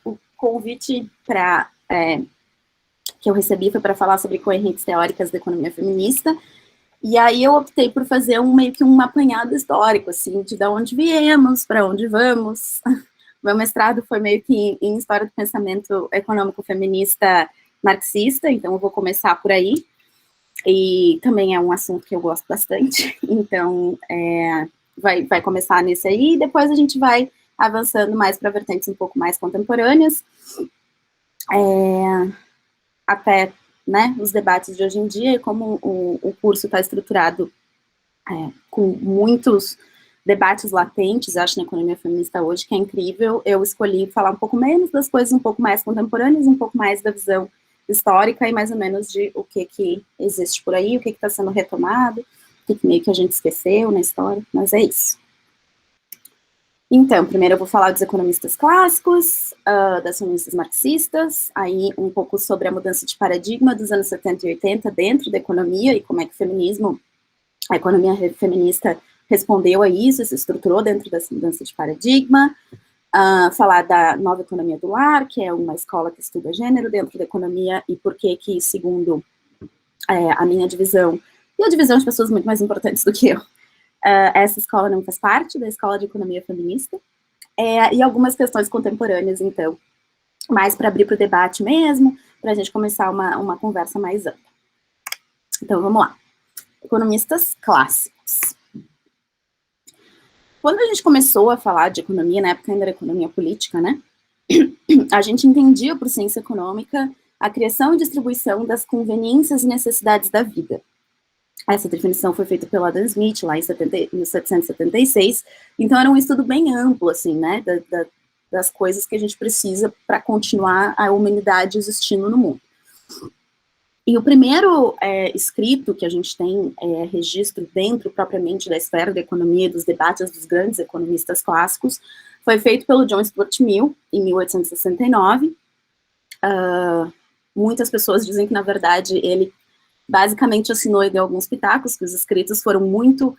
o convite que eu recebi foi para falar sobre correntes teóricas da economia feminista, e aí eu optei por fazer meio que um apanhado histórico, assim, de onde viemos, para onde vamos. Meu mestrado foi meio que em História do Pensamento Econômico Feminista Marxista, então eu vou começar por aí, e também é um assunto que eu gosto bastante, então vai começar nesse aí, e depois a gente vai avançando mais para vertentes um pouco mais contemporâneas, até, né, os debates de hoje em dia, e como o curso está estruturado com muitos debates latentes, acho, na economia feminista hoje, que é incrível, eu escolhi falar um pouco menos das coisas um pouco mais contemporâneas, um pouco mais da visão histórica e mais ou menos de o que existe por aí, o que está sendo retomado, o que meio que a gente esqueceu na história, mas é isso. Então, primeiro eu vou falar dos economistas clássicos, das feministas marxistas, aí um pouco sobre a mudança de paradigma dos anos 70 e 80 dentro da economia e como é que a economia feminista respondeu a isso, se estruturou dentro dessa mudança de paradigma, falar da nova economia do lar, que é uma escola que estuda gênero dentro da economia e por que, segundo a minha divisão, e a divisão de pessoas muito mais importantes do que eu, essa escola não faz parte da escola de economia feminista, e algumas questões contemporâneas, então, mais para abrir para o debate mesmo, para a gente começar uma conversa mais ampla. Então, vamos lá. Economistas clássicos. Quando a gente começou a falar de economia, na época ainda era economia política, né, a gente entendia por ciência econômica a criação e distribuição das conveniências e necessidades da vida. Essa definição foi feita pelo Adam Smith, lá em 1776, então era um estudo bem amplo, assim, né, das coisas que a gente precisa para continuar a humanidade existindo no mundo. E o primeiro escrito que a gente tem registro dentro propriamente da esfera da economia, dos debates dos grandes economistas clássicos, foi feito pelo John Stuart Mill, em 1869. Muitas pessoas dizem que, na verdade, ele basicamente assinou e deu alguns pitacos, que os escritos foram muito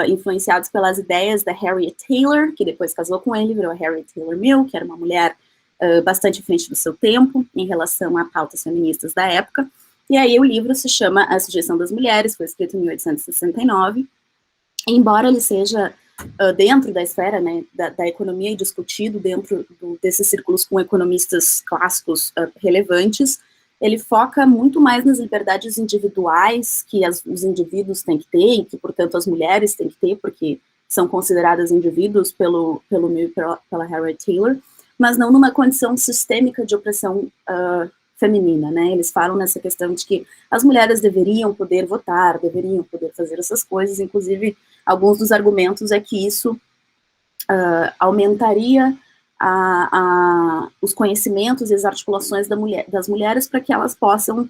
influenciados pelas ideias da Harriet Taylor, que depois casou com ele, virou Harriet Taylor Mill, que era uma mulher bastante à frente do seu tempo, em relação a pautas feministas da época. E aí o livro se chama A Sujeição das Mulheres, foi escrito em 1869, embora ele seja dentro da esfera, né, da economia e discutido dentro desses círculos com economistas clássicos relevantes, ele foca muito mais nas liberdades individuais que os indivíduos têm que ter, e que, portanto, as mulheres têm que ter, porque são consideradas indivíduos pelo Mill e pela Harriet Taylor, mas não numa condição sistêmica de opressão feminina, né? Eles falam nessa questão de que as mulheres deveriam poder votar, deveriam poder fazer essas coisas, inclusive alguns dos argumentos é que isso aumentaria os conhecimentos e as articulações das mulheres para que elas possam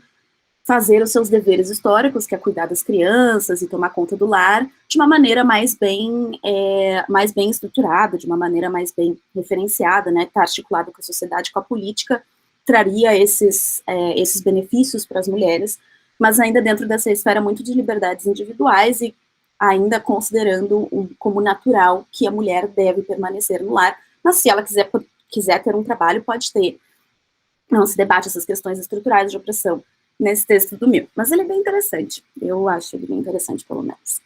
fazer os seus deveres históricos, que é cuidar das crianças e tomar conta do lar, de uma maneira mais bem estruturada, de uma maneira mais bem referenciada, né? Está articulado com a sociedade, com a política, traria esses benefícios para as mulheres, mas ainda dentro dessa esfera muito de liberdades individuais e ainda considerando como natural que a mulher deve permanecer no lar, mas se ela quiser ter um trabalho, pode ter. Não se debate essas questões estruturais de opressão nesse texto do Mill, mas ele é bem interessante, eu acho ele bem interessante, pelo menos.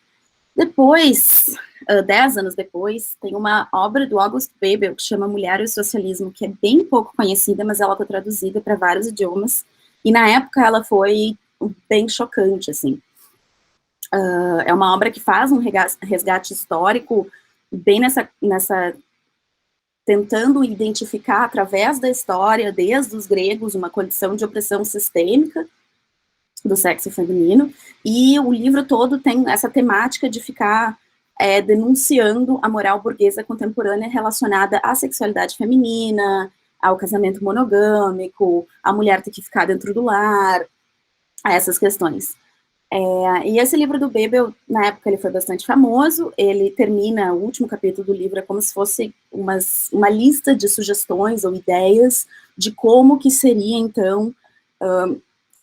Depois, 10 anos depois, tem uma obra do August Bebel que chama Mulher e o Socialismo, que é bem pouco conhecida, mas ela está traduzida para vários idiomas, e na época ela foi bem chocante, assim. É uma obra que faz um resgate histórico bem nessa tentando identificar através da história, desde os gregos, uma condição de opressão sistêmica do sexo feminino, e o livro todo tem essa temática de ficar denunciando a moral burguesa contemporânea relacionada à sexualidade feminina, ao casamento monogâmico, a mulher ter que ficar dentro do lar, a essas questões. E esse livro do Bebel, na época, ele foi bastante famoso, ele termina, o último capítulo do livro é como se fosse uma lista de sugestões ou ideias de como que seria, então,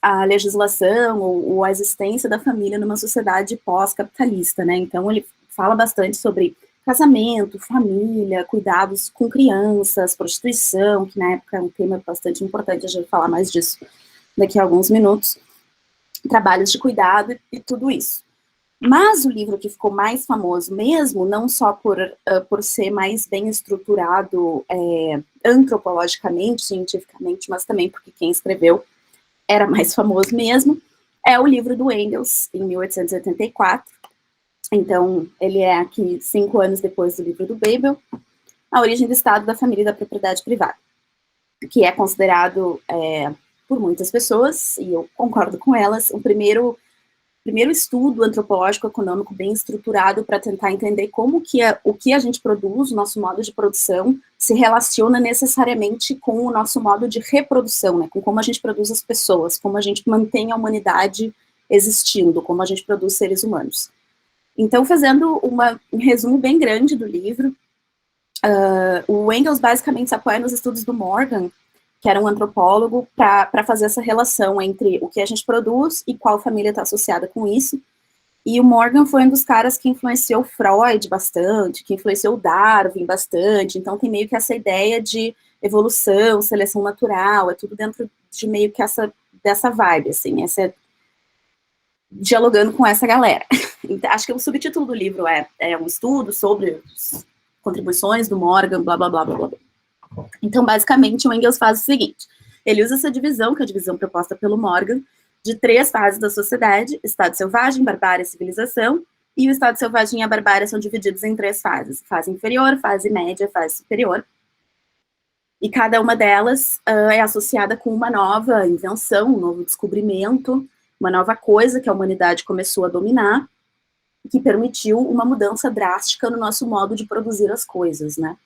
a legislação ou a existência da família numa sociedade pós-capitalista, né? Então, ele fala bastante sobre casamento, família, cuidados com crianças, prostituição, que na época é um tema bastante importante, a gente vai falar mais disso daqui a alguns minutos, trabalhos de cuidado e tudo isso. Mas o livro que ficou mais famoso mesmo, não só por ser mais bem estruturado antropologicamente, cientificamente, mas também porque quem escreveu era mais famoso mesmo, é o livro do Engels, em 1884. Então, ele é aqui 5 anos depois do livro do Bebel, A Origem do Estado, da Família e da Propriedade Privada, que é considerado, por muitas pessoas, e eu concordo com elas, o primeiro estudo antropológico econômico bem estruturado para tentar entender como que o que a gente produz, o nosso modo de produção, se relaciona necessariamente com o nosso modo de reprodução, né, com como a gente produz as pessoas, como a gente mantém a humanidade existindo, como a gente produz seres humanos. Então, fazendo um resumo bem grande do livro, o Engels basicamente se apoia nos estudos do Morgan, que era um antropólogo, para fazer essa relação entre o que a gente produz e qual família está associada com isso. E o Morgan foi um dos caras que influenciou Freud bastante, que influenciou Darwin bastante, então tem meio que essa ideia de evolução, seleção natural, é tudo dentro de meio que dessa vibe, assim, dialogando com essa galera. Então, acho que o subtítulo do livro é um estudo sobre as contribuições do Morgan, blá, blá, blá, blá, blá. Então, basicamente, o Engels faz o seguinte, ele usa essa divisão, que é a divisão proposta pelo Morgan, de 3 fases da sociedade: estado selvagem, barbárie e civilização, e o estado selvagem e a barbárie são divididos em 3 fases: fase inferior, fase média, fase superior, e cada uma delas é associada com uma nova invenção, um novo descobrimento, uma nova coisa que a humanidade começou a dominar, que permitiu uma mudança drástica no nosso modo de produzir as coisas, né?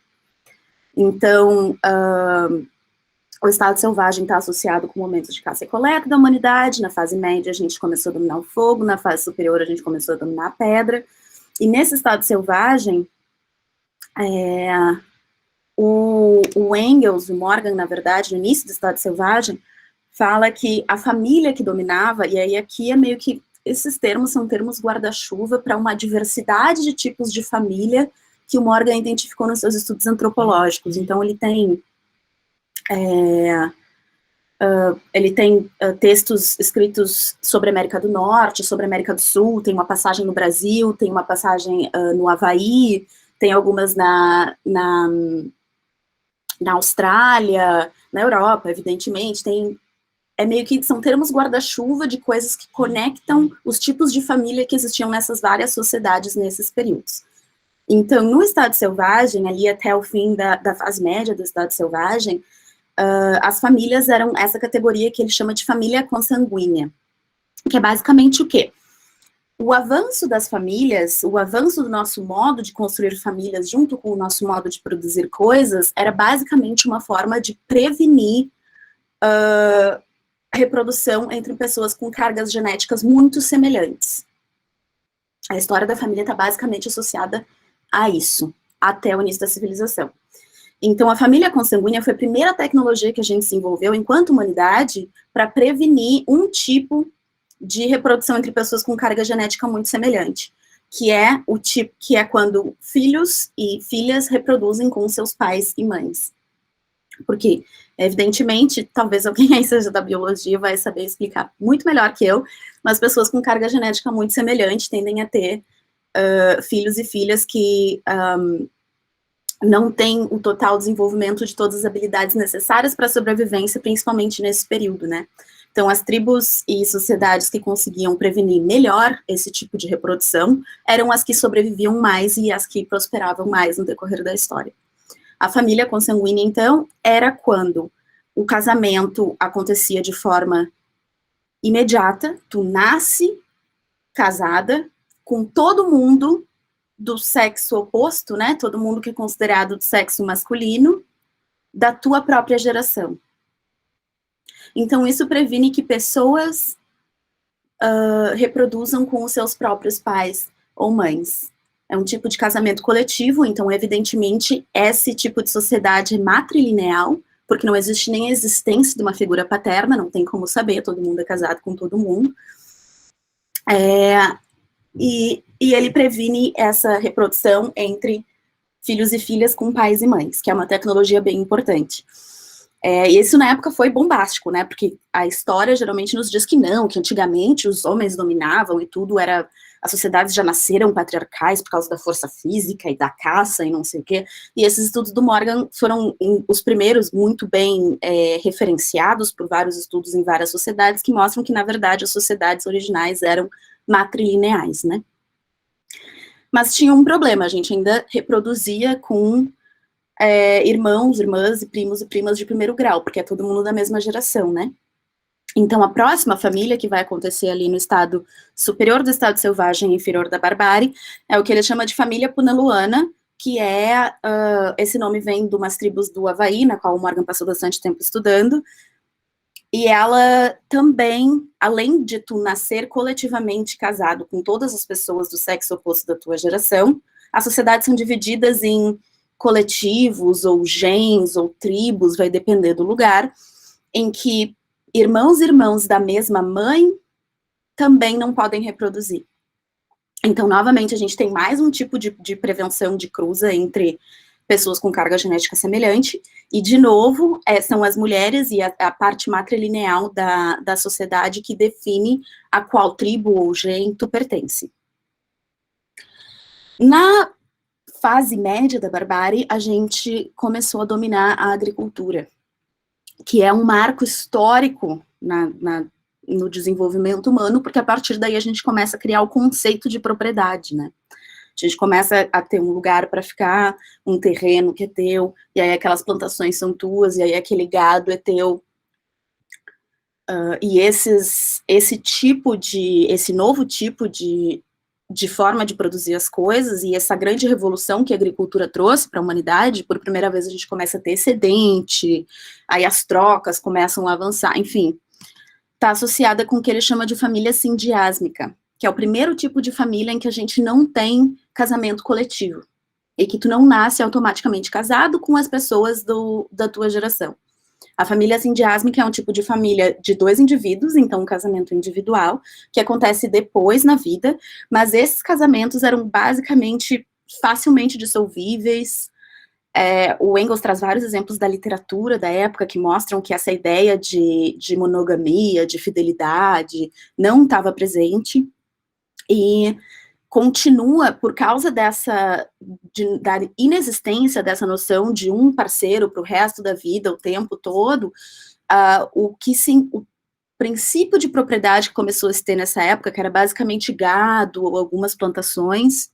Então, o estado selvagem está associado com momentos de caça e coleta da humanidade. Na fase média, a gente começou a dominar o fogo. Na fase superior, a gente começou a dominar a pedra. E nesse estado selvagem, o Engels, o Morgan, na verdade, no início do estado selvagem, fala que a família que dominava, e aí aqui é meio que, esses termos são termos guarda-chuva para uma diversidade de tipos de família que o Morgan identificou nos seus estudos antropológicos. Então, ele tem textos escritos sobre a América do Norte, sobre a América do Sul, tem uma passagem no Brasil, tem uma passagem no Havaí, tem algumas na Austrália, na Europa, evidentemente, meio que são termos guarda-chuva de coisas que conectam os tipos de família que existiam nessas várias sociedades nesses períodos. Então, no estado selvagem, ali até o fim da fase média do estado selvagem, as famílias eram essa categoria que ele chama de família consanguínea, que é basicamente o quê? O avanço das famílias, o avanço do nosso modo de construir famílias junto com o nosso modo de produzir coisas, era basicamente uma forma de prevenir a reprodução entre pessoas com cargas genéticas muito semelhantes. A história da família está basicamente associada a isso, até o início da civilização. Então, a família consanguínea foi a primeira tecnologia que a gente desenvolveu enquanto humanidade para prevenir um tipo de reprodução entre pessoas com carga genética muito semelhante, que é quando filhos e filhas reproduzem com seus pais e mães. Porque, evidentemente, talvez alguém aí seja da biologia vai saber explicar muito melhor que eu, mas pessoas com carga genética muito semelhante tendem a ter filhos e filhas que não têm o total desenvolvimento de todas as habilidades necessárias para a sobrevivência, principalmente nesse período, né? Então, as tribos e sociedades que conseguiam prevenir melhor esse tipo de reprodução eram as que sobreviviam mais e as que prosperavam mais no decorrer da história. A família consanguínea, então, era quando o casamento acontecia de forma imediata, tu nasce casada com todo mundo do sexo oposto, né, todo mundo que é considerado do sexo masculino, da tua própria geração. Então, isso previne que pessoas reproduzam com os seus próprios pais ou mães. É um tipo de casamento coletivo, então, evidentemente, esse tipo de sociedade é matrilineal, porque não existe nem a existência de uma figura paterna, não tem como saber, todo mundo é casado com todo mundo. E e ele previne essa reprodução entre filhos e filhas com pais e mães, que é uma tecnologia bem importante. E isso na época foi bombástico, né, porque a história geralmente nos diz que não, que antigamente os homens dominavam e tudo era, as sociedades já nasceram patriarcais por causa da força física e da caça e não sei o quê, e esses estudos do Morgan foram os primeiros muito bem referenciados por vários estudos em várias sociedades que mostram que, na verdade, as sociedades originais eram matrilineais, né. Mas tinha um problema, a gente ainda reproduzia com irmãos, irmãs e primos e primas de primeiro grau, porque é todo mundo da mesma geração, né? Então, a próxima família que vai acontecer ali no estado superior do estado selvagem e inferior da barbárie é o que ele chama de família punaluana, que esse nome vem de umas tribos do Havaí, na qual o Morgan passou bastante tempo estudando, e ela também, além de tu nascer coletivamente casado com todas as pessoas do sexo oposto da tua geração, as sociedades são divididas em coletivos, ou gens, ou tribos, vai depender do lugar, em que irmãos e irmãs da mesma mãe também não podem reproduzir. Então, novamente, a gente tem mais um tipo de prevenção de cruza entre pessoas com carga genética semelhante, e, de novo, são as mulheres e a parte matrilineal da sociedade que define a qual tribo ou gen tu pertence. Na fase média da barbárie, a gente começou a dominar a agricultura, que é um marco histórico no desenvolvimento humano, porque a partir daí a gente começa a criar o conceito de propriedade, né? A gente começa a ter um lugar para ficar, um terreno que é teu, e aí aquelas plantações são tuas, e aí aquele gado é teu. E esse novo tipo de forma de produzir as coisas, e essa grande revolução que a agricultura trouxe para a humanidade, por primeira vez a gente começa a ter excedente, aí as trocas começam a avançar, enfim, está associada com o que ele chama de família sindiásmica, que é o primeiro tipo de família em que a gente não tem casamento coletivo, e que tu não nasce automaticamente casado com as pessoas da tua geração. A família sindiásmica é um tipo de família de dois indivíduos, então um casamento individual, que acontece depois na vida, mas esses casamentos eram basicamente facilmente dissolvíveis. O Engels traz vários exemplos da literatura da época que mostram que essa ideia de monogamia, de fidelidade, não estava presente, e continua por causa da inexistência dessa noção de um parceiro para o resto da vida, o tempo todo, o princípio de propriedade que começou a se ter nessa época, que era basicamente gado ou algumas plantações,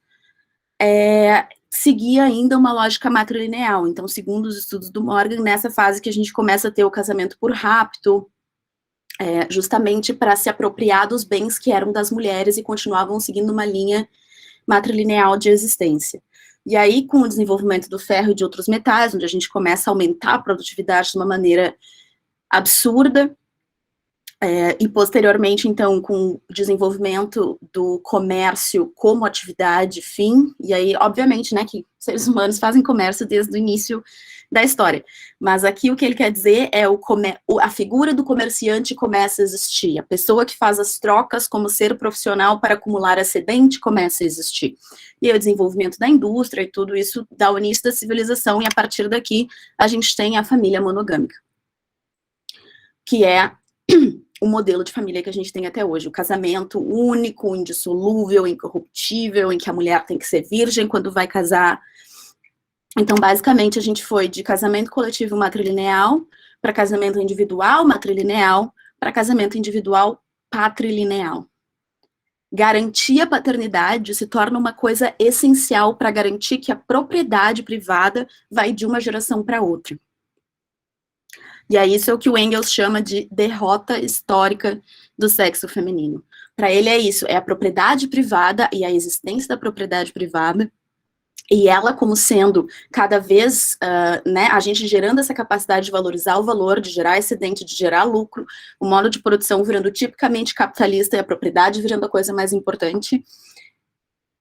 seguia ainda uma lógica matrilineal. Então, segundo os estudos do Morgan, nessa fase que a gente começa a ter o casamento por rapto, justamente para se apropriar dos bens que eram das mulheres e continuavam seguindo uma linha matrilineal de existência. E aí, com o desenvolvimento do ferro e de outros metais, onde a gente começa a aumentar a produtividade de uma maneira absurda, e posteriormente, então, com o desenvolvimento do comércio como atividade fim, e aí, obviamente, né, que seres humanos fazem comércio desde o início da história, mas aqui o que ele quer dizer é a figura do comerciante começa a existir, a pessoa que faz as trocas como ser profissional para acumular excedente começa a existir, e aí o desenvolvimento da indústria e tudo isso dá o início da civilização, e a partir daqui a gente tem a família monogâmica, que é o modelo de família que a gente tem até hoje, o casamento único, indissolúvel, incorruptível, em que a mulher tem que ser virgem quando vai casar. Então, basicamente, a gente foi de casamento coletivo matrilineal para casamento individual matrilineal para casamento individual patrilineal. Garantir a paternidade se torna uma coisa essencial para garantir que a propriedade privada vai de uma geração para outra. E aí isso é o que o Engels chama de derrota histórica do sexo feminino. Para ele é isso, é a propriedade privada e a existência da propriedade privada, e ela como sendo cada vez, né, a gente gerando essa capacidade de valorizar o valor, de gerar excedente, de gerar lucro, o modo de produção virando tipicamente capitalista e a propriedade virando a coisa mais importante.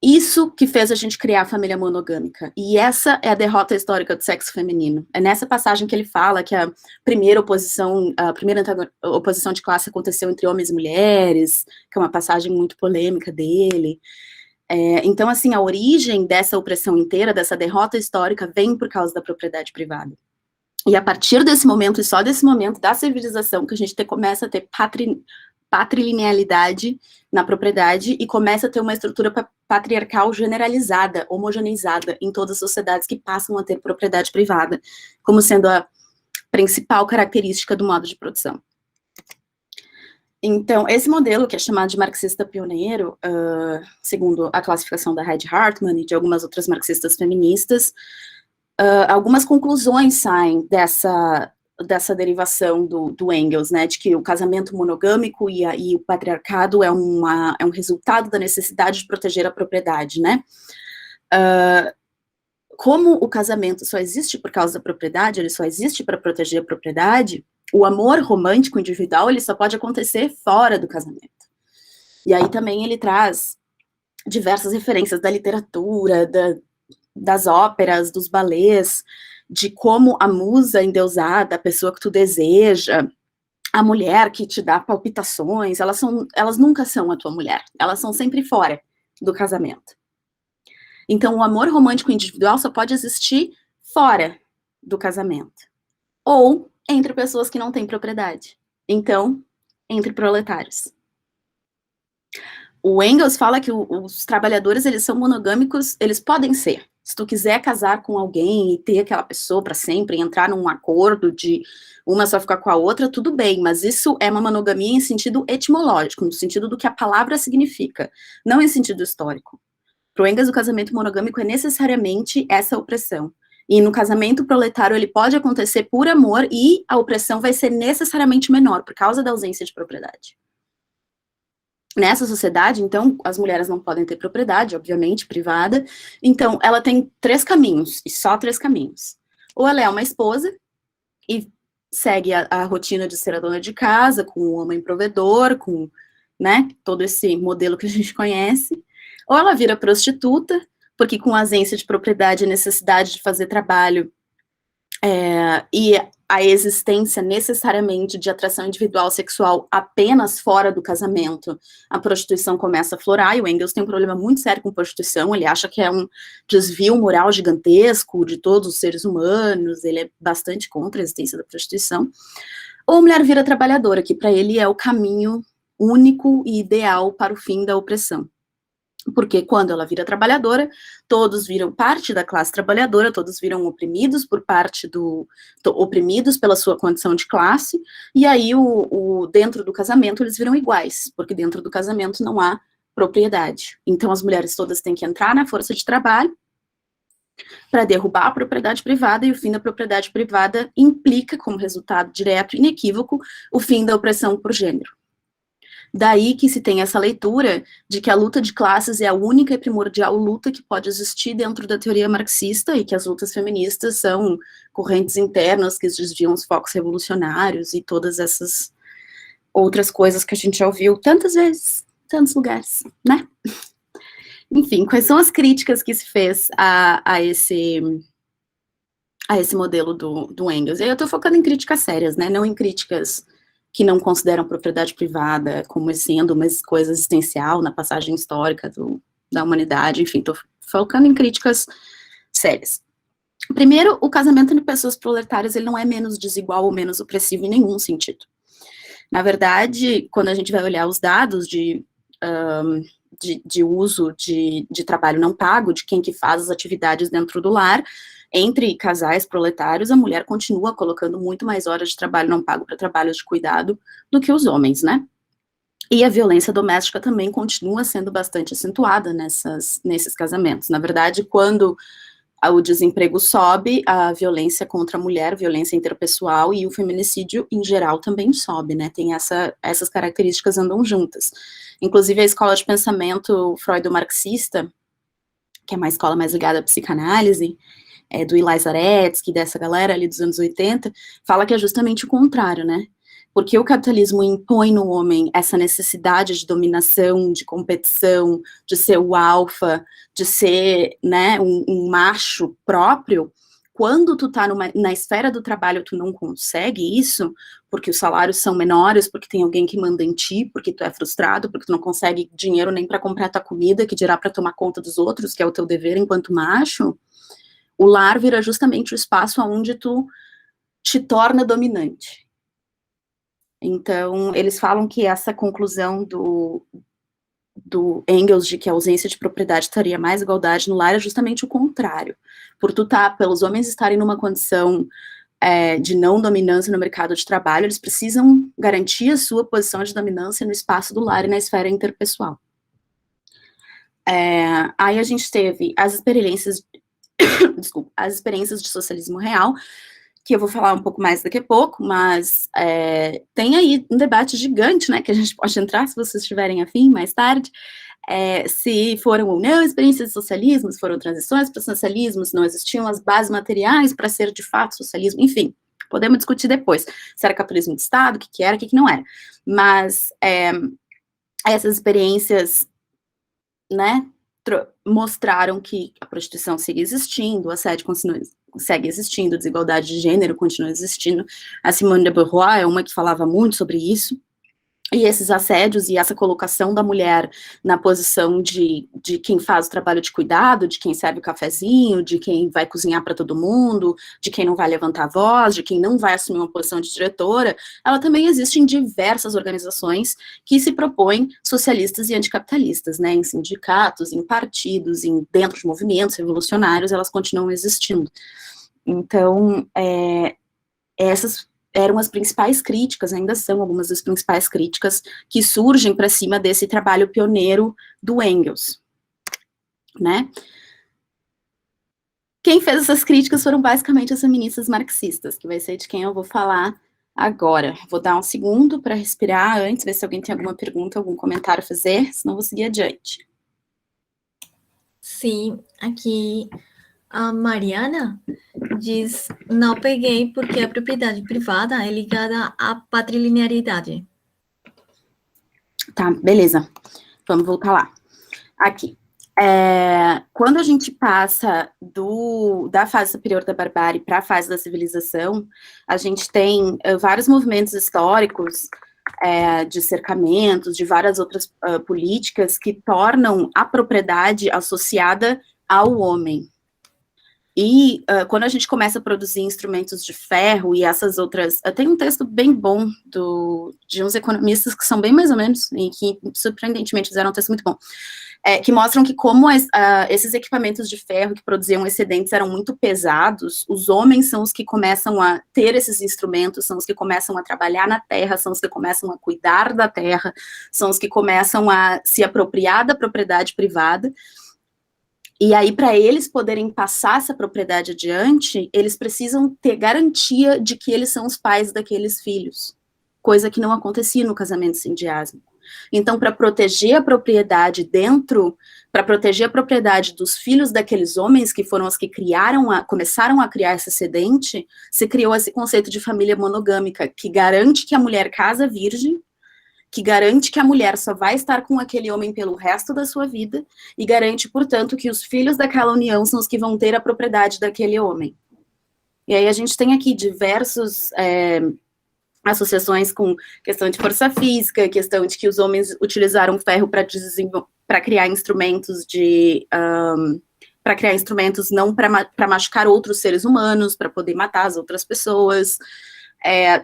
Isso que fez a gente criar a família monogâmica. E essa é a derrota histórica do sexo feminino. É nessa passagem que ele fala que a primeira oposição de classe aconteceu entre homens e mulheres, que é uma passagem muito polêmica dele. Então, assim, a origem dessa opressão inteira, dessa derrota histórica, vem por causa da propriedade privada. E a partir desse momento, e só desse momento da civilização, que a gente começa a ter patrilinealidade na propriedade e começa a ter uma estrutura patriarcal generalizada, homogeneizada em todas as sociedades que passam a ter propriedade privada, como sendo a principal característica do modo de produção. Então, esse modelo, que é chamado de marxista pioneiro, segundo a classificação da Heidi Hartmann e de algumas outras marxistas feministas, algumas conclusões saem dessa derivação do Engels, né, de que o casamento monogâmico e o patriarcado é um resultado da necessidade de proteger a propriedade, né. Como o casamento só existe por causa da propriedade, ele só existe para proteger a propriedade, o amor romântico individual, ele só pode acontecer fora do casamento. E aí também ele traz diversas referências da literatura, das óperas, dos balés, de como a musa endeusada, a pessoa que tu deseja, a mulher que te dá palpitações, elas nunca são a tua mulher, elas são sempre fora do casamento. Então, o amor romântico individual só pode existir fora do casamento. Ou entre pessoas que não têm propriedade. Então, entre proletários. O Engels fala que os trabalhadores, eles são monogâmicos, eles podem ser. Se tu quiser casar com alguém e ter aquela pessoa para sempre, entrar num acordo de uma só ficar com a outra, tudo bem, mas isso é uma monogamia em sentido etimológico, no sentido do que a palavra significa, não em sentido histórico. Para o Engels, o casamento monogâmico é necessariamente essa opressão. E no casamento proletário, ele pode acontecer por amor e a opressão vai ser necessariamente menor, por causa da ausência de propriedade. Nessa sociedade, então, as mulheres não podem ter propriedade, obviamente, privada. Então, ela tem 3 caminhos, e só 3 caminhos. Ou ela é uma esposa, e segue a rotina de ser a dona de casa, com o homem provedor, com, né, todo esse modelo que a gente conhece. Ou ela vira prostituta, porque com a ausência de propriedade, a necessidade de fazer trabalho e a existência necessariamente de atração individual sexual apenas fora do casamento, a prostituição começa a florar, e o Engels tem um problema muito sério com prostituição, ele acha que é um desvio moral gigantesco de todos os seres humanos, ele é bastante contra a existência da prostituição. Ou a mulher vira trabalhadora, que para ele é o caminho único e ideal para o fim da opressão. Porque quando ela vira trabalhadora, todos viram parte da classe trabalhadora, todos viram oprimidos oprimidos pela sua condição de classe, e aí dentro do casamento eles viram iguais, porque dentro do casamento não há propriedade. Então as mulheres todas têm que entrar na força de trabalho para derrubar a propriedade privada, e o fim da propriedade privada implica, como resultado direto e inequívoco, o fim da opressão por gênero. Daí que se tem essa leitura de que a luta de classes é a única e primordial luta que pode existir dentro da teoria marxista, e que as lutas feministas são correntes internas que desviam os focos revolucionários e todas essas outras coisas que a gente já ouviu tantas vezes, tantos lugares, né? Enfim, quais são as críticas que se fez a esse modelo do Engels? E aí eu tô focando em críticas sérias, né, não em críticas que não consideram propriedade privada como sendo uma coisa existencial na passagem histórica da humanidade, enfim, estou focando em críticas sérias. Primeiro, o casamento entre pessoas proletárias, ele não é menos desigual ou menos opressivo em nenhum sentido. Na verdade, quando a gente vai olhar os dados de uso de trabalho não pago, de quem que faz as atividades dentro do lar, entre casais proletários, a mulher continua colocando muito mais horas de trabalho não pago para trabalhos de cuidado do que os homens, né? E a violência doméstica também continua sendo bastante acentuada nesses casamentos. Na verdade, quando o desemprego sobe, a violência contra a mulher, violência interpessoal e o feminicídio, em geral, também sobe, né? Tem essas características andam juntas. Inclusive, a escola de pensamento freudo-marxista, que é uma escola mais ligada à psicanálise, do Eli Zaretsky, dessa galera ali dos anos 80, fala que é justamente o contrário, né? Porque o capitalismo impõe no homem essa necessidade de dominação, de competição, de ser o alfa, de ser, né, um macho próprio, quando tu tá na esfera do trabalho, tu não consegue isso, porque os salários são menores, porque tem alguém que manda em ti, porque tu é frustrado, porque tu não consegue dinheiro nem para comprar tua comida, que dirá para tomar conta dos outros, que é o teu dever enquanto macho, o lar vira justamente o espaço onde tu te torna dominante. Então, eles falam que essa conclusão do Engels de que a ausência de propriedade traria mais igualdade no lar é justamente o contrário. Pelos homens estarem numa condição de não dominância no mercado de trabalho, eles precisam garantir a sua posição de dominância no espaço do lar e na esfera interpessoal. Aí a gente teve as experiências de socialismo real, que eu vou falar um pouco mais daqui a pouco, mas tem aí um debate gigante, né, que a gente pode entrar, se vocês estiverem afim, mais tarde, se foram ou não experiências de socialismo, se foram transições para o socialismo, se não existiam as bases materiais para ser de fato socialismo, enfim, podemos discutir depois, se era capitalismo de Estado, o que era, o que não era, mas essas experiências, né, mostraram que a prostituição segue existindo, o assédio segue existindo, a desigualdade de gênero continua existindo. A Simone de Beauvoir é uma que falava muito sobre isso, e esses assédios e essa colocação da mulher na posição de quem faz o trabalho de cuidado, de quem serve o cafezinho, de quem vai cozinhar para todo mundo, de quem não vai levantar a voz, de quem não vai assumir uma posição de diretora, ela também existe em diversas organizações que se propõem socialistas e anticapitalistas, né, em sindicatos, em partidos, dentro de movimentos revolucionários, elas continuam existindo. Então, essas eram as principais críticas, ainda são algumas das principais críticas que surgem para cima desse trabalho pioneiro do Engels, né? Quem fez essas críticas foram basicamente as feministas marxistas, que vai ser de quem eu vou falar agora. Vou dar um segundo para respirar antes, ver se alguém tem alguma pergunta, algum comentário a fazer, senão vou seguir adiante. Sim, aqui a Mariana diz, não peguei porque a propriedade privada é ligada à patrilinearidade. Tá, beleza. Vamos voltar lá. Aqui. Quando a gente passa da fase superior da barbárie para a fase da civilização, a gente tem vários movimentos históricos de cercamentos, de várias outras políticas que tornam a propriedade associada ao homem. E quando a gente começa a produzir instrumentos de ferro e essas outras... Tem um texto bem bom de uns economistas que são bem mais ou menos, e que surpreendentemente fizeram um texto muito bom, que mostram que como esses equipamentos de ferro que produziam excedentes eram muito pesados, os homens são os que começam a ter esses instrumentos, são os que começam a trabalhar na terra, são os que começam a cuidar da terra, são os que começam a se apropriar da propriedade privada. E aí, para eles poderem passar essa propriedade adiante, eles precisam ter garantia de que eles são os pais daqueles filhos, coisa que não acontecia no casamento sindiásmico. Então, para proteger a propriedade para proteger a propriedade dos filhos daqueles homens, que foram os que começaram a criar esse excedente, se criou esse conceito de família monogâmica, que garante que a mulher casa virgem, que garante que a mulher só vai estar com aquele homem pelo resto da sua vida, e garante, portanto, que os filhos daquela união são os que vão ter a propriedade daquele homem. E aí a gente tem aqui diversos associações com questão de força física, questão de que os homens utilizaram ferro para criar instrumentos para criar instrumentos não para machucar outros seres humanos, para poder matar as outras pessoas.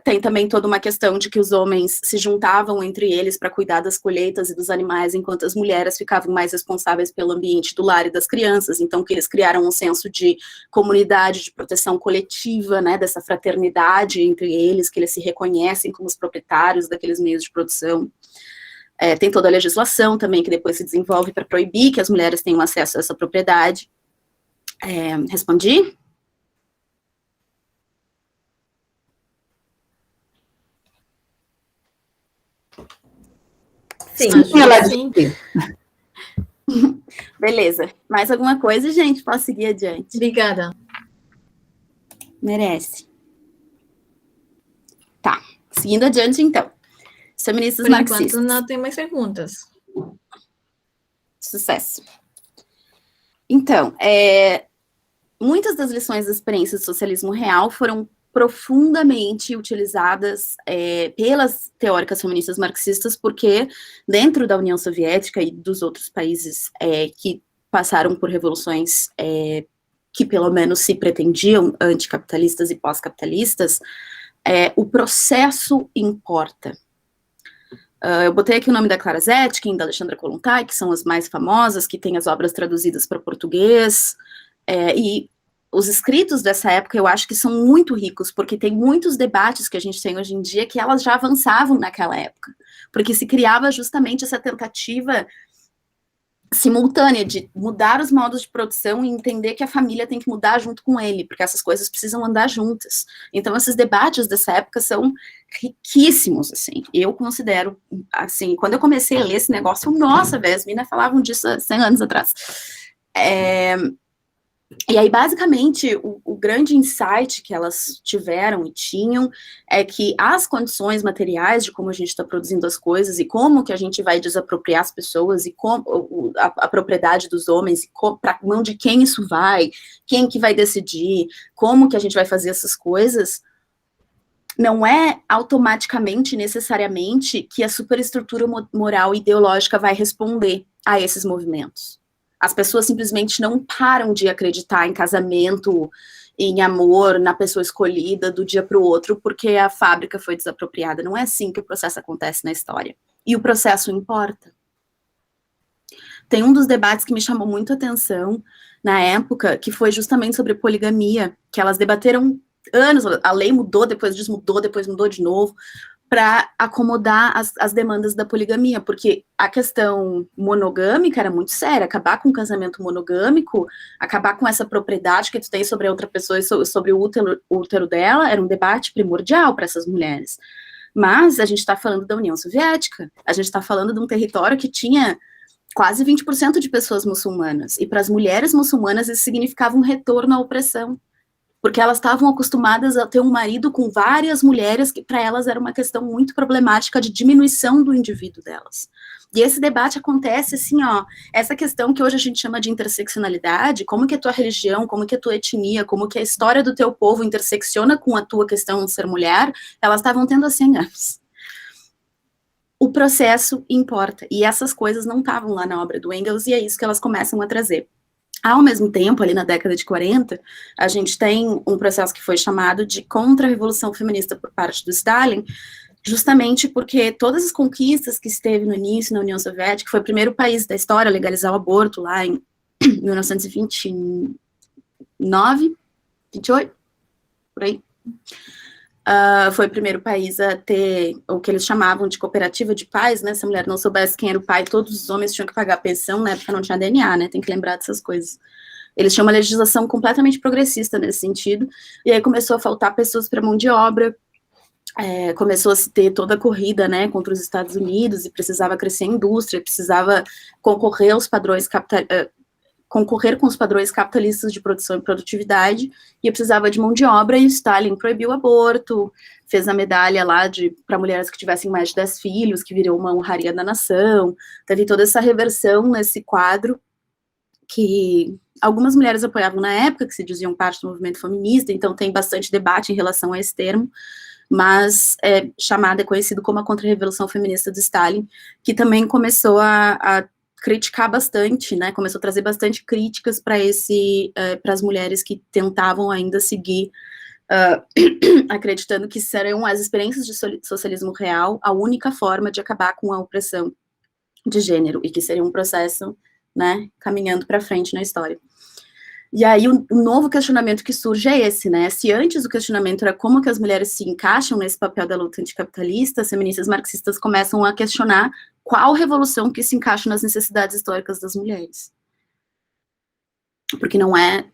Tem também toda uma questão de que os homens se juntavam entre eles para cuidar das colheitas e dos animais, enquanto as mulheres ficavam mais responsáveis pelo ambiente do lar e das crianças, então que eles criaram um senso de comunidade, de proteção coletiva, né, dessa fraternidade entre eles, que eles se reconhecem como os proprietários daqueles meios de produção. Tem toda a legislação também que depois se desenvolve para proibir que as mulheres tenham acesso a essa propriedade. Respondi? Sim, ela disse. Beleza. Mais alguma coisa, gente? Posso seguir adiante? Obrigada. Merece. Tá. Seguindo adiante, então. Feministas Por marxistas. enquanto, não tem mais perguntas. Sucesso. Então, muitas das lições da experiência do socialismo real foram profundamente utilizadas pelas teóricas feministas marxistas, porque dentro da União Soviética e dos outros países que passaram por revoluções que pelo menos se pretendiam anticapitalistas e pós-capitalistas, o processo importa. Eu botei aqui o nome da Clara Zetkin, da Alexandra Kollontai, que são as mais famosas, que têm as obras traduzidas para português, e os escritos dessa época eu acho que são muito ricos, porque tem muitos debates que a gente tem hoje em dia que elas já avançavam naquela época, porque se criava justamente essa tentativa simultânea de mudar os modos de produção e entender que a família tem que mudar junto com ele, porque essas coisas precisam andar juntas. Então, esses debates dessa época são riquíssimos, assim. Eu considero, assim, quando eu comecei a ler esse negócio, nossa, velho, as meninas falavam disso há 100 anos atrás. E aí, basicamente, o grande insight que elas tiveram e tinham é que as condições materiais de como a gente está produzindo as coisas e como que a gente vai desapropriar as pessoas e como a propriedade dos homens, e para mão de quem isso vai, quem que vai decidir, como que a gente vai fazer essas coisas, não é automaticamente, necessariamente, que a superestrutura moral e ideológica vai responder a esses movimentos. As pessoas simplesmente não param de acreditar em casamento, em amor, na pessoa escolhida do dia para o outro, porque a fábrica foi desapropriada. Não é assim que o processo acontece na história. E o processo importa. Tem um dos debates que me chamou muito a atenção na época, que foi justamente sobre poligamia, que elas debateram anos, a lei mudou, depois desmudou, depois mudou de novo, para acomodar as demandas da poligamia, porque a questão monogâmica era muito séria, acabar com o casamento monogâmico, acabar com essa propriedade que tu tem sobre a outra pessoa e sobre o útero dela, era um debate primordial para essas mulheres. Mas a gente está falando da União Soviética, a gente está falando de um território que tinha quase 20% de pessoas muçulmanas, e para as mulheres muçulmanas isso significava um retorno à opressão, porque elas estavam acostumadas a ter um marido com várias mulheres, que para elas era uma questão muito problemática de diminuição do indivíduo delas. E esse debate acontece assim, essa questão que hoje a gente chama de interseccionalidade, como que a tua religião, como que a tua etnia, como que a história do teu povo intersecciona com a tua questão de ser mulher, elas estavam tendo há 100 anos. O processo importa, e essas coisas não estavam lá na obra do Engels, e é isso que elas começam a trazer. Ao mesmo tempo, ali na década de 40, a gente tem um processo que foi chamado de contra-revolução feminista por parte do Stalin, justamente porque todas as conquistas que esteve no início na União Soviética, foi o primeiro país da história a legalizar o aborto lá em 1929, 28, por aí. Foi o primeiro país a ter o que eles chamavam de cooperativa de pais, né? Se a mulher não soubesse quem era o pai, todos os homens tinham que pagar pensão, na época não tinha DNA, né? Tem que lembrar dessas coisas. Eles tinham uma legislação completamente progressista nesse sentido, e aí começou a faltar pessoas para mão de obra, começou a se ter toda a corrida, né, contra os Estados Unidos, e precisava crescer a indústria, precisava concorrer aos padrões concorrer com os padrões capitalistas de produção e produtividade, e precisava de mão de obra, e o Stalin proibiu o aborto, fez a medalha lá para mulheres que tivessem mais de 10 filhos, que virou uma honraria da nação, teve toda essa reversão nesse quadro, que algumas mulheres apoiavam na época, que se diziam parte do movimento feminista, então tem bastante debate em relação a esse termo, mas é conhecido como a contra-revolução feminista de Stalin, que também começou a criticar bastante, né, começou a trazer bastante críticas para as mulheres que tentavam ainda seguir acreditando que serão as experiências de socialismo real a única forma de acabar com a opressão de gênero, e que seria um processo, né, caminhando para frente na história. E aí o novo questionamento que surge é esse, né, se antes o questionamento era como que as mulheres se encaixam nesse papel da luta anticapitalista, as feministas marxistas começam a questionar qual revolução que se encaixa nas necessidades históricas das mulheres. Porque não é...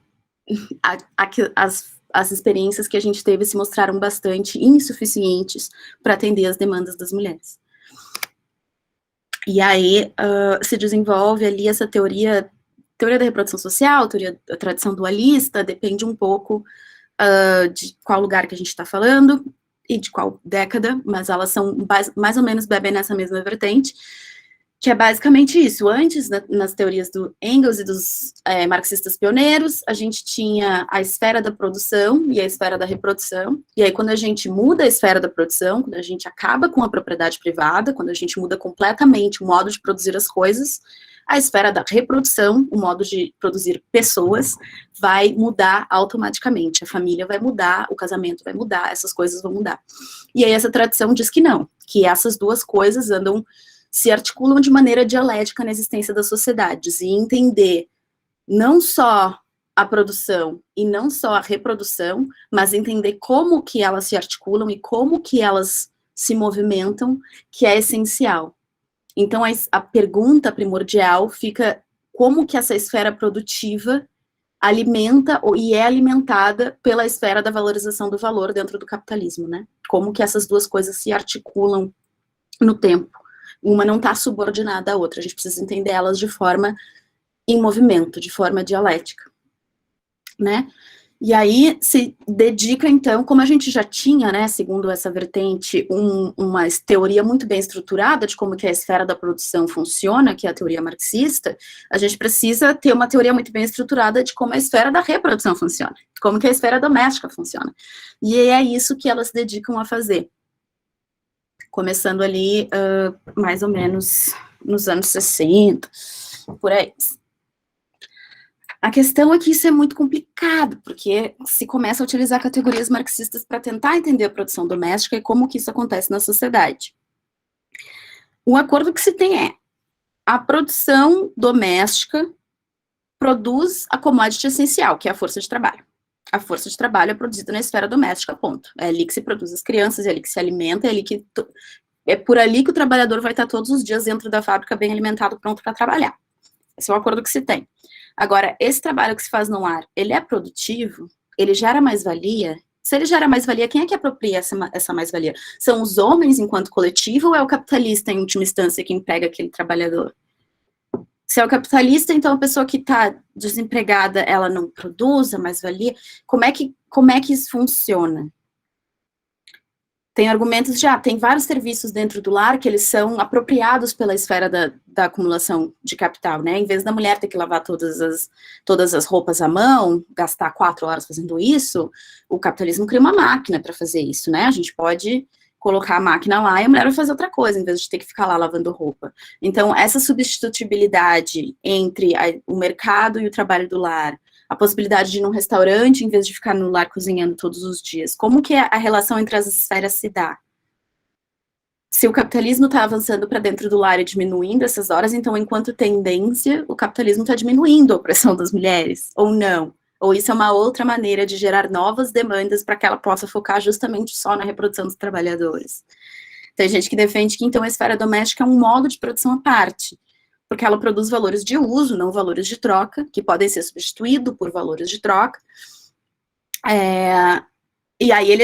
As experiências que a gente teve se mostraram bastante insuficientes para atender as demandas das mulheres. E aí se desenvolve ali essa teoria da reprodução social, teoria da tradição dualista, depende um pouco de qual lugar que a gente está falando, e de qual década, mas elas são mais ou menos bebem nessa mesma vertente, que é basicamente isso. Antes, nas teorias do Engels e dos marxistas pioneiros, a gente tinha a esfera da produção e a esfera da reprodução, e aí quando a gente muda a esfera da produção, quando a gente acaba com a propriedade privada, quando a gente muda completamente o modo de produzir as coisas, a esfera da reprodução, o modo de produzir pessoas, vai mudar automaticamente. A família vai mudar, o casamento vai mudar, essas coisas vão mudar. E aí essa tradição diz que não, que essas duas coisas se articulam de maneira dialética na existência das sociedades, e entender não só a produção e não só a reprodução, mas entender como que elas se articulam e como que elas se movimentam, que é essencial. Então, a pergunta primordial fica como que essa esfera produtiva alimenta e é alimentada pela esfera da valorização do valor dentro do capitalismo, né? Como que essas duas coisas se articulam no tempo. Uma não está subordinada à outra, a gente precisa entender elas de forma em movimento, de forma dialética, né? E aí se dedica, então, como a gente já tinha, né, segundo essa vertente, uma teoria muito bem estruturada de como que a esfera da produção funciona, que é a teoria marxista, a gente precisa ter uma teoria muito bem estruturada de como a esfera da reprodução funciona, como que a esfera doméstica funciona. E é isso que elas se dedicam a fazer. Começando ali, mais ou menos, nos anos 60, por aí. A questão é que isso é muito complicado, porque se começa a utilizar categorias marxistas para tentar entender a produção doméstica e como que isso acontece na sociedade. O acordo que se tem é, a produção doméstica produz a commodity essencial, que é a força de trabalho. A força de trabalho é produzida na esfera doméstica, ponto. É ali que se produz as crianças, é ali que se alimenta, é por ali que o trabalhador vai estar todos os dias dentro da fábrica bem alimentado, pronto para trabalhar. Esse é o acordo que se tem. Agora, esse trabalho que se faz no lar, ele é produtivo? Ele gera mais-valia? Se ele gera mais-valia, quem é que apropria essa mais-valia? São os homens enquanto coletivo ou é o capitalista em última instância que emprega aquele trabalhador? Se é o capitalista, então a pessoa que está desempregada, ela não produz a mais-valia? Como é que isso funciona? Tem argumentos tem vários serviços dentro do lar que eles são apropriados pela esfera da acumulação de capital, né? Em vez da mulher ter que lavar todas as roupas à mão, gastar 4 horas fazendo isso, o capitalismo cria uma máquina para fazer isso, né? A gente pode colocar a máquina lá e a mulher vai fazer outra coisa, em vez de ter que ficar lá lavando roupa. Então, essa substitutibilidade entre o mercado e o trabalho do lar, a possibilidade de ir num restaurante em vez de ficar no lar cozinhando todos os dias, como que a relação entre as esferas se dá? Se o capitalismo está avançando para dentro do lar e diminuindo essas horas, então, enquanto tendência, o capitalismo está diminuindo a opressão das mulheres, ou não? Ou isso é uma outra maneira de gerar novas demandas para que ela possa focar justamente só na reprodução dos trabalhadores. Tem gente que defende que, então, a esfera doméstica é um modo de produção à parte, porque ela produz valores de uso, não valores de troca, que podem ser substituídos por valores de troca. E aí ele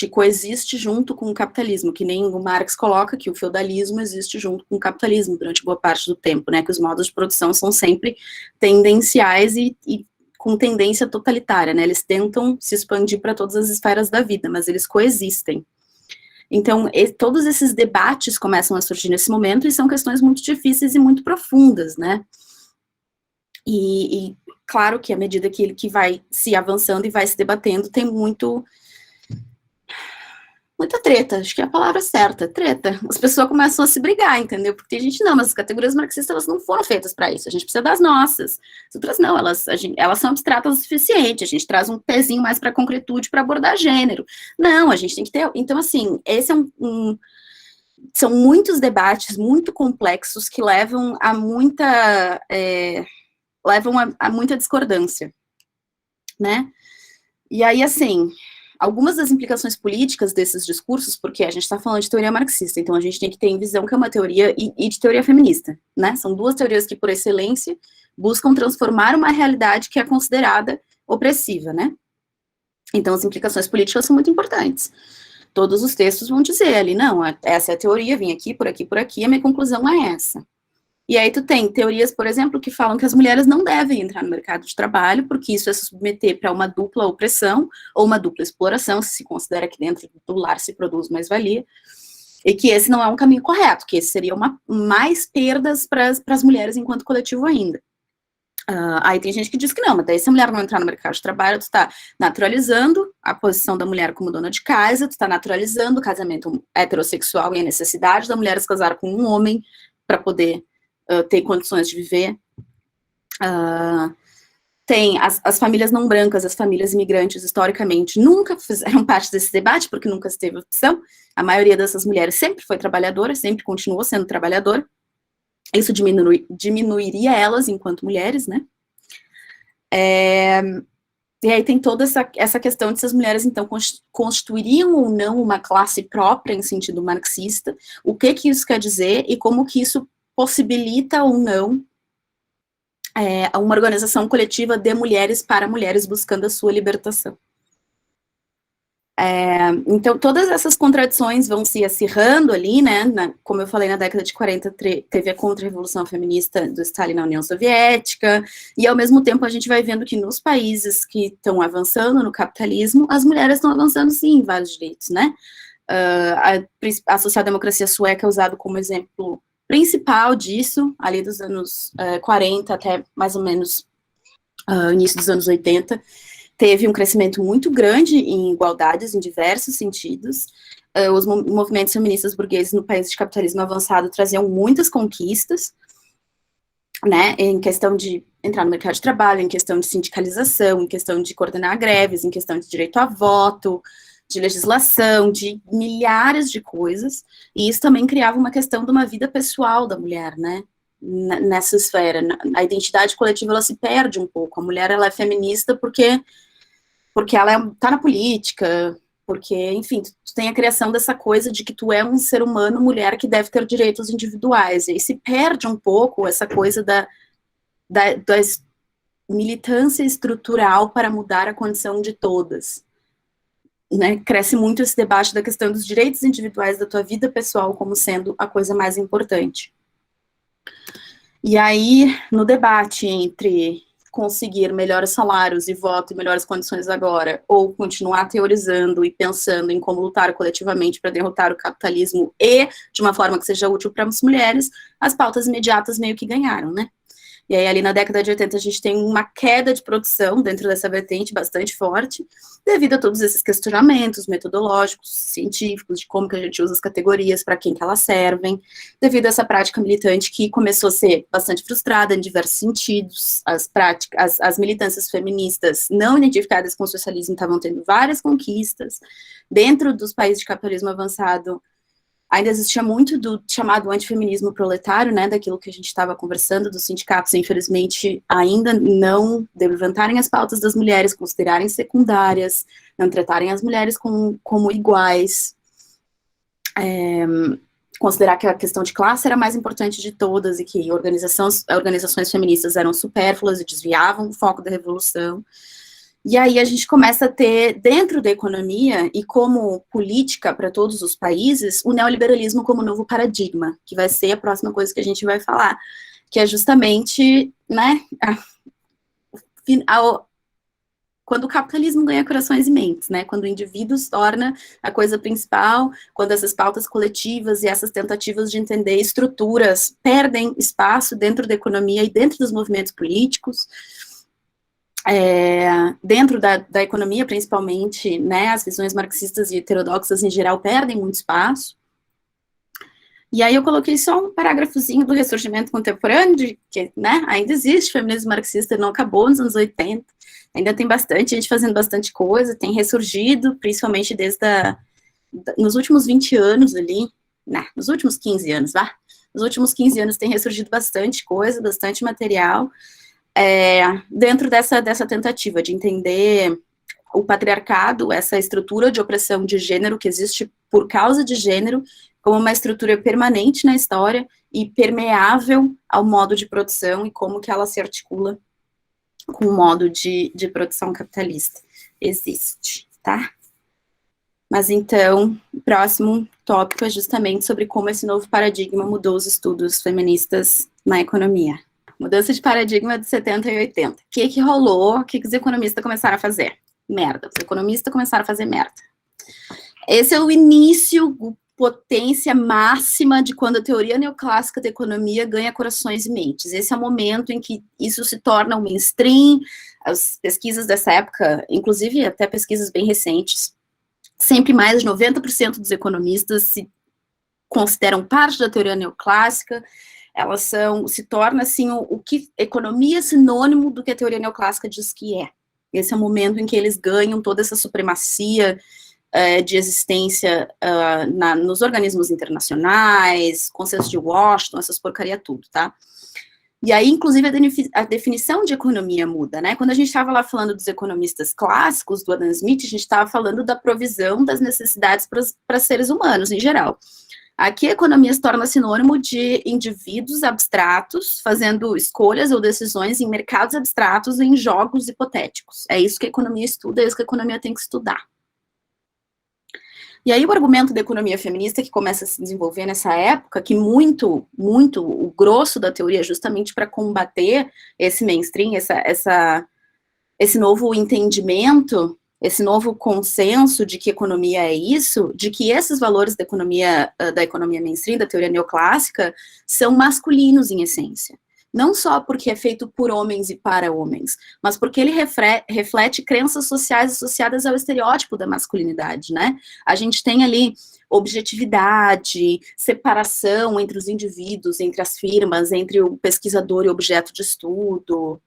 coexiste junto com o capitalismo, que nem o Marx coloca que o feudalismo existe junto com o capitalismo durante boa parte do tempo, né, que os modos de produção são sempre tendenciais e com tendência totalitária, né, eles tentam se expandir para todas as esferas da vida, mas eles coexistem. Então, todos esses debates começam a surgir nesse momento e são questões muito difíceis e muito profundas, né, e claro que à medida que vai se avançando e vai se debatendo, tem muita treta, acho que é a palavra certa, treta. As pessoas começam a se brigar, entendeu? Porque tem gente, não, mas as categorias marxistas, elas não foram feitas para isso, a gente precisa das nossas. As outras não, elas são abstratas o suficiente, a gente traz um pezinho mais para concretude para abordar gênero. Não, a gente tem que ter... Então, assim, esse é são muitos debates muito complexos que levam a muita discordância, né? E aí, assim... Algumas das implicações políticas desses discursos, porque a gente está falando de teoria marxista, então a gente tem que ter em visão que é uma teoria e de teoria feminista, né? São duas teorias que, por excelência, buscam transformar uma realidade que é considerada opressiva, né? Então as implicações políticas são muito importantes. Todos os textos vão dizer ali, não, essa é a teoria, vim aqui, por aqui, a minha conclusão é essa. E aí tu tem teorias, por exemplo, que falam que as mulheres não devem entrar no mercado de trabalho, porque isso é se submeter para uma dupla opressão, ou uma dupla exploração, se considera que dentro do lar se produz mais-valia. E que esse não é um caminho correto, que esse seria mais perdas para as mulheres enquanto coletivo ainda. Aí tem gente que diz que não, mas daí se a mulher não entrar no mercado de trabalho, tu está naturalizando a posição da mulher como dona de casa, tu está naturalizando o casamento heterossexual e a necessidade da mulher se casar com um homem para poder ter condições de viver. Tem as famílias não brancas, as famílias imigrantes, historicamente, nunca fizeram parte desse debate, porque nunca se teve opção. A maioria dessas mulheres sempre foi trabalhadora, sempre continuou sendo trabalhadora. Isso diminuiria elas enquanto mulheres, né? E aí tem toda essa questão de se as mulheres, então, constituiriam ou não uma classe própria em sentido marxista, o que isso quer dizer e como que isso possibilita ou não uma organização coletiva de mulheres para mulheres buscando a sua libertação. Então, todas essas contradições vão se acirrando ali, né, como eu falei, na década de 40 teve a contra-revolução feminista do Stalin na União Soviética, e ao mesmo tempo a gente vai vendo que nos países que estão avançando no capitalismo, as mulheres estão avançando sim em vários direitos, né, a social-democracia sueca é usado como exemplo principal disso, ali dos anos 40 até mais ou menos início dos anos 80, teve um crescimento muito grande em igualdades, em diversos sentidos. Os movimentos feministas burgueses no país de capitalismo avançado traziam muitas conquistas, né, em questão de entrar no mercado de trabalho, em questão de sindicalização, em questão de coordenar greves, em questão de direito a voto, de legislação, de milhares de coisas, e isso também criava uma questão de uma vida pessoal da mulher, né, nessa esfera. A identidade coletiva, ela se perde um pouco. A mulher, ela é feminista porque ela tá na política, porque, enfim, tu tem a criação dessa coisa de que tu é um ser humano, mulher, que deve ter direitos individuais, e aí se perde um pouco essa coisa da militância estrutural para mudar a condição de todas, né? Cresce muito esse debate da questão dos direitos individuais da tua vida pessoal como sendo a coisa mais importante. E aí, no debate entre conseguir melhores salários e voto e melhores condições agora, ou continuar teorizando e pensando em como lutar coletivamente para derrotar o capitalismo e de uma forma que seja útil para as mulheres, as pautas imediatas meio que ganharam, né? E aí, ali na década de 80, a gente tem uma queda de produção dentro dessa vertente bastante forte, devido a todos esses questionamentos metodológicos, científicos, de como que a gente usa as categorias, para quem que elas servem, devido a essa prática militante que começou a ser bastante frustrada em diversos sentidos. As militâncias feministas não identificadas com o socialismo estavam tendo várias conquistas. Dentro dos países de capitalismo avançado, ainda existia muito do chamado antifeminismo proletário, né, daquilo que a gente estava conversando, dos sindicatos, infelizmente, ainda não levantarem as pautas das mulheres, considerarem secundárias, não tratarem as mulheres como iguais, considerar que a questão de classe era a mais importante de todas e que organizações feministas eram supérfluas e desviavam o foco da revolução. E aí a gente começa a ter, dentro da economia e como política para todos os países, o neoliberalismo como novo paradigma, que vai ser a próxima coisa que a gente vai falar, que é justamente, né, quando o capitalismo ganha corações e mentes, né, quando o indivíduo se torna a coisa principal, quando essas pautas coletivas e essas tentativas de entender estruturas perdem espaço dentro da economia e dentro dos movimentos políticos, dentro da economia, principalmente, né, as visões marxistas e heterodoxas, em geral, perdem muito espaço. E aí eu coloquei só um parágrafozinho do ressurgimento contemporâneo, de que, né, ainda existe feminismo marxista, não acabou nos anos 80, ainda tem bastante gente fazendo bastante coisa, tem ressurgido, principalmente nos últimos 20 anos ali, né, nos últimos 15 anos, nos últimos 15 anos tem ressurgido bastante coisa, bastante material, dentro dessa tentativa de entender o patriarcado, essa estrutura de opressão de gênero que existe por causa de gênero, como uma estrutura permanente na história e permeável ao modo de produção e como que ela se articula com o modo de produção capitalista. Existe, tá? Mas então, o próximo tópico é justamente sobre como esse novo paradigma mudou os estudos feministas na economia. Mudança de paradigma de 70 e 80. O que rolou? O que os economistas começaram a fazer? Merda. Os economistas começaram a fazer merda. Esse é o início, potência máxima de quando a teoria neoclássica da economia ganha corações e mentes. Esse é o momento em que isso se torna um mainstream. As pesquisas dessa época, inclusive até pesquisas bem recentes, sempre mais de 90% dos economistas se consideram parte da teoria neoclássica. Elas se torna assim o que economia é sinônimo do que a teoria neoclássica diz que é. Esse é o momento em que eles ganham toda essa supremacia de existência nos organismos internacionais, consenso de Washington, essas porcaria tudo, tá? E aí, inclusive, a definição de economia muda, né? Quando a gente estava lá falando dos economistas clássicos, do Adam Smith, a gente estava falando da provisão das necessidades para seres humanos, em geral. Aqui a economia se torna sinônimo de indivíduos abstratos fazendo escolhas ou decisões em mercados abstratos, em jogos hipotéticos. É isso que a economia estuda, é isso que a economia tem que estudar. E aí o argumento da economia feminista que começa a se desenvolver nessa época, que muito o grosso da teoria é justamente para combater esse mainstream, esse novo entendimento, esse novo consenso de que economia é isso, de que esses valores da economia mainstream, da teoria neoclássica, são masculinos em essência. Não só porque é feito por homens e para homens, mas porque ele reflete crenças sociais associadas ao estereótipo da masculinidade, né? A gente tem ali objetividade, separação entre os indivíduos, entre as firmas, entre o pesquisador e o objeto de estudo,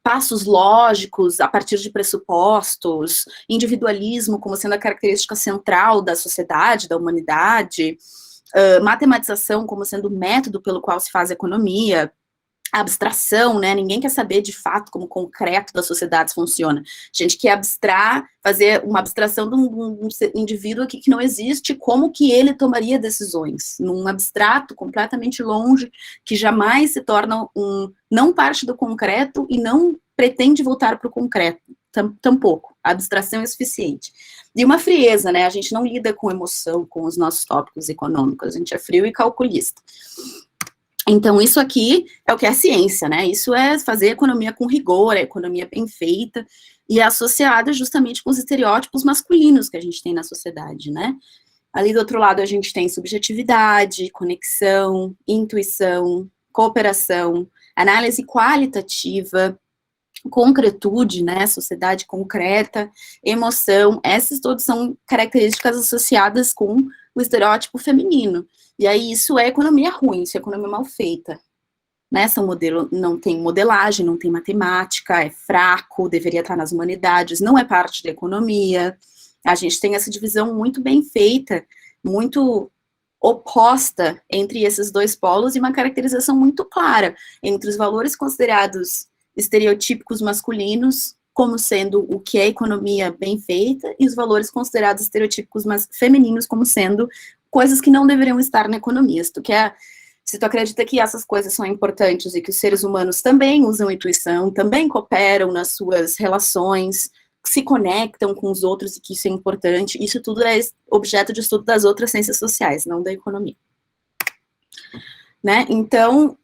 passos lógicos a partir de pressupostos, individualismo como sendo a característica central da sociedade, da humanidade, matematização como sendo o método pelo qual se faz economia, abstração, né, ninguém quer saber de fato como o concreto das sociedades funciona, a gente quer fazer uma abstração de um indivíduo aqui que não existe, como que ele tomaria decisões, num abstrato completamente longe, que jamais se torna não parte do concreto e não pretende voltar para o concreto, tampouco, a abstração é suficiente. E uma frieza, né, a gente não lida com emoção, com os nossos tópicos econômicos, a gente é frio e calculista. Então, isso aqui é o que é a ciência, né? Isso é fazer economia com rigor, é economia bem feita, e é associada justamente com os estereótipos masculinos que a gente tem na sociedade, né? Ali do outro lado, a gente tem subjetividade, conexão, intuição, cooperação, análise qualitativa, concretude, né? Sociedade concreta, emoção, essas todas são características associadas com o estereótipo feminino. E aí isso é economia ruim, isso é economia mal feita. Né? Não tem modelagem, não tem matemática, é fraco, deveria estar nas humanidades, não é parte da economia. A gente tem essa divisão muito bem feita, muito oposta entre esses dois polos e uma caracterização muito clara entre os valores considerados estereotípicos masculinos como sendo o que é economia bem feita e os valores considerados estereotípicos femininos como sendo coisas que não deveriam estar na economia. Se tu acredita que essas coisas são importantes e que os seres humanos também usam intuição, também cooperam nas suas relações, se conectam com os outros e que isso é importante, isso tudo é objeto de estudo das outras ciências sociais, não da economia. Né? Então,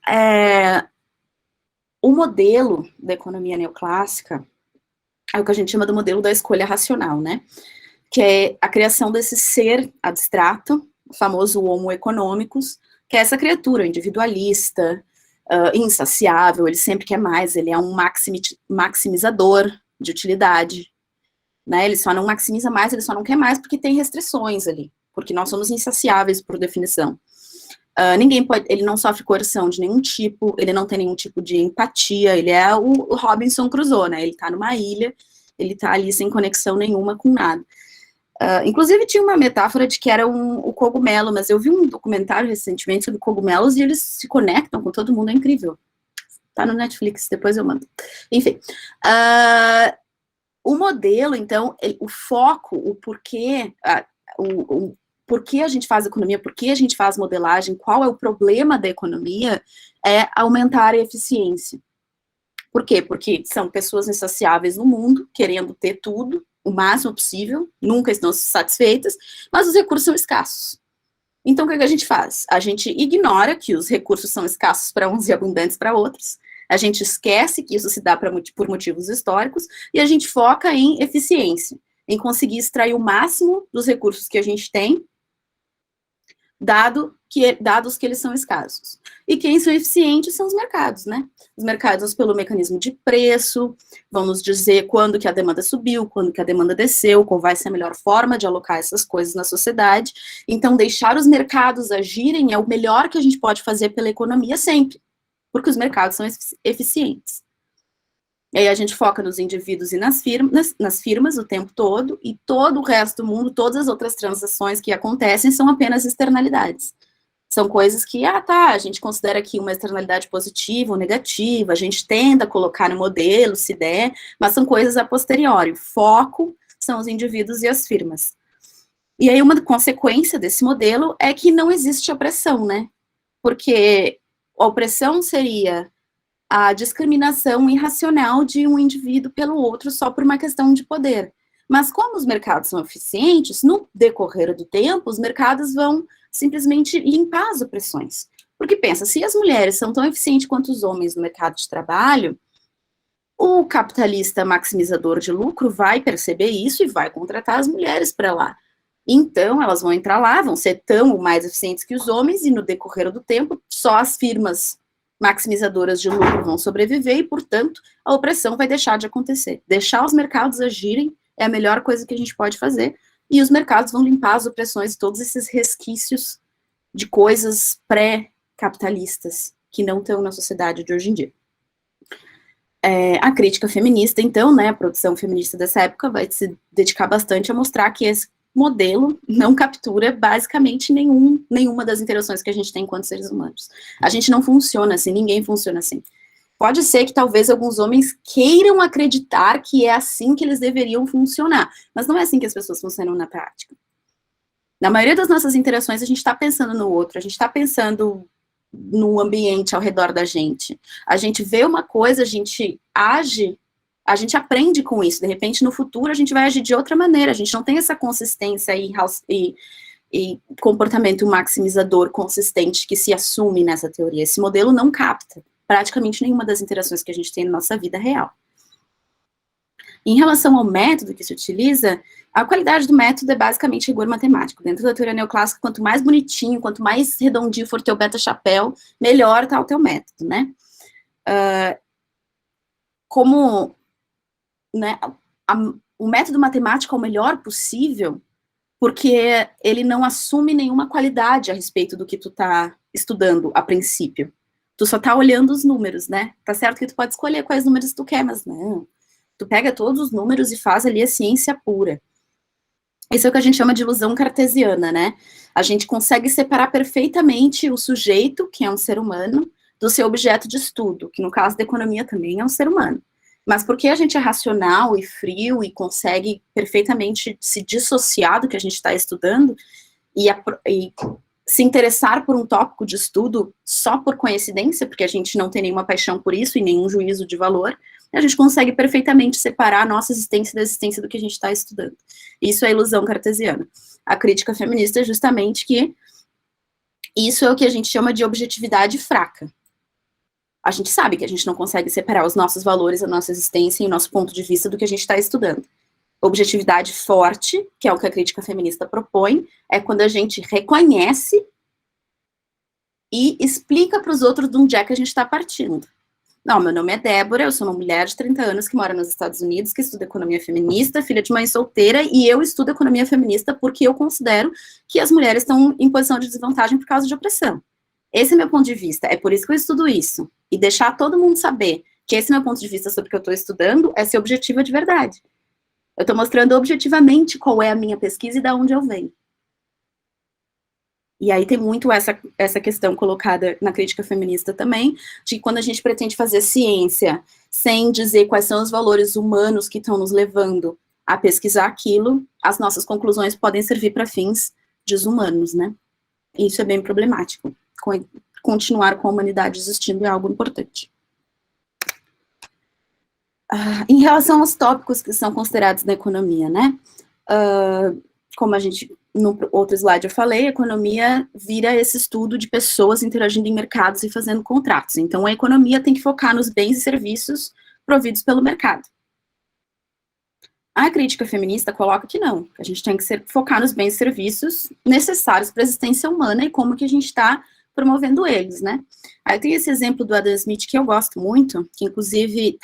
o modelo da economia neoclássica é o que a gente chama do modelo da escolha racional, né? Que é a criação desse ser abstrato, o famoso homo economicus, que é essa criatura individualista, insaciável, ele sempre quer mais, ele é um maximizador de utilidade, né? Ele só não maximiza mais, ele só não quer mais porque tem restrições ali, porque nós somos insaciáveis por definição. Ele não sofre coerção de nenhum tipo, ele não tem nenhum tipo de empatia, ele é o Robinson Crusoe, né? Ele tá numa ilha, ele tá ali sem conexão nenhuma com nada. Inclusive tinha uma metáfora de que era o cogumelo, mas eu vi um documentário recentemente sobre cogumelos e eles se conectam com todo mundo, é incrível. Tá no Netflix, depois eu mando. Enfim, o modelo, então, o foco, o porquê, por que a gente faz economia, por que a gente faz modelagem, qual é o problema da economia, é aumentar a eficiência. Por quê? Porque são pessoas insaciáveis no mundo, querendo ter tudo, o máximo possível, nunca estão satisfeitas, mas os recursos são escassos. Então, o que a gente faz? A gente ignora que os recursos são escassos para uns e abundantes para outros, a gente esquece que isso se dá por motivos históricos, e a gente foca em eficiência, em conseguir extrair o máximo dos recursos que a gente tem, dados que eles são escassos. E quem são eficientes são os mercados, né? Os mercados, pelo mecanismo de preço, vão nos dizer quando que a demanda subiu, quando que a demanda desceu, qual vai ser a melhor forma de alocar essas coisas na sociedade. Então, deixar os mercados agirem é o melhor que a gente pode fazer pela economia sempre, porque os mercados são eficientes. E aí a gente foca nos indivíduos e nas firmas o tempo todo, e todo o resto do mundo, todas as outras transações que acontecem são apenas externalidades. São coisas que, a gente considera aqui uma externalidade positiva ou negativa, a gente tenta colocar no modelo, se der, mas são coisas a posteriori. O foco são os indivíduos e as firmas. E aí uma consequência desse modelo é que não existe opressão, né? Porque a opressão seria a discriminação irracional de um indivíduo pelo outro só por uma questão de poder. Mas como os mercados são eficientes, no decorrer do tempo, os mercados vão simplesmente limpar as opressões. Porque pensa, se as mulheres são tão eficientes quanto os homens no mercado de trabalho, o capitalista maximizador de lucro vai perceber isso e vai contratar as mulheres para lá. Então, elas vão entrar lá, vão ser tão ou mais eficientes que os homens, e no decorrer do tempo, só as firmas maximizadoras de lucro vão sobreviver e, portanto, a opressão vai deixar de acontecer. Deixar os mercados agirem é a melhor coisa que a gente pode fazer, e os mercados vão limpar as opressões e todos esses resquícios de coisas pré-capitalistas que não estão na sociedade de hoje em dia. A crítica feminista, então, né, a produção feminista dessa época vai se dedicar bastante a mostrar que esse modelo não captura basicamente nenhuma das interações que a gente tem enquanto seres humanos. A gente não funciona assim, ninguém funciona assim. Pode ser que talvez alguns homens queiram acreditar que é assim que eles deveriam funcionar, mas não é assim que as pessoas funcionam na prática. Na maioria das nossas interações, a gente está pensando no outro, a gente está pensando no ambiente ao redor da gente. A gente vê uma coisa, a gente age, a gente aprende com isso. De repente, no futuro, a gente vai agir de outra maneira. A gente não tem essa consistência e comportamento maximizador consistente que se assume nessa teoria. Esse modelo não capta praticamente nenhuma das interações que a gente tem na nossa vida real. Em relação ao método que se utiliza, a qualidade do método é basicamente rigor matemático. Dentro da teoria neoclássica, quanto mais bonitinho, quanto mais redondinho for teu beta-chapéu, melhor tá o teu método, né? Né, o método matemático é o melhor possível, porque ele não assume nenhuma qualidade a respeito do que tu tá estudando a princípio. Tu só tá olhando os números, né? Tá certo que tu pode escolher quais números tu quer, mas não. Tu pega todos os números e faz ali a ciência pura. Isso é o que a gente chama de ilusão cartesiana, né? A gente consegue separar perfeitamente o sujeito, que é um ser humano, do seu objeto de estudo, que no caso da economia também é um ser humano. Mas porque a gente é racional e frio e consegue perfeitamente se dissociar do que a gente está estudando e se interessar por um tópico de estudo só por coincidência, porque a gente não tem nenhuma paixão por isso e nenhum juízo de valor, a gente consegue perfeitamente separar a nossa existência da existência do que a gente está estudando. Isso é a ilusão cartesiana. A crítica feminista é justamente que isso é o que a gente chama de objetividade fraca. A gente sabe que a gente não consegue separar os nossos valores, a nossa existência e o nosso ponto de vista do que a gente está estudando. Objetividade forte, que é o que a crítica feminista propõe, é quando a gente reconhece e explica para os outros de onde é que a gente está partindo. Não, meu nome é Débora, eu sou uma mulher de 30 anos que mora nos Estados Unidos, que estuda economia feminista, filha de mãe solteira, e eu estudo economia feminista porque eu considero que as mulheres estão em posição de desvantagem por causa de opressão. Esse é meu ponto de vista, é por isso que eu estudo isso. E deixar todo mundo saber que esse é meu ponto de vista sobre o que eu estou estudando é ser objetiva de verdade. Eu estou mostrando objetivamente qual é a minha pesquisa e de onde eu venho. E aí tem muito essa questão colocada na crítica feminista também, de que quando a gente pretende fazer ciência sem dizer quais são os valores humanos que estão nos levando a pesquisar aquilo, as nossas conclusões podem servir para fins desumanos, né? E isso é bem problemático. Continuar com a humanidade existindo é algo importante. Em relação aos tópicos que são considerados na economia, né? Como a gente, no outro slide eu falei, a economia vira esse estudo de pessoas interagindo em mercados e fazendo contratos. Então, a economia tem que focar nos bens e serviços providos pelo mercado. A crítica feminista coloca que não, que a gente tem que focar nos bens e serviços necessários para a existência humana e como que a gente está promovendo eles, né? Aí tem esse exemplo do Adam Smith que eu gosto muito, que inclusive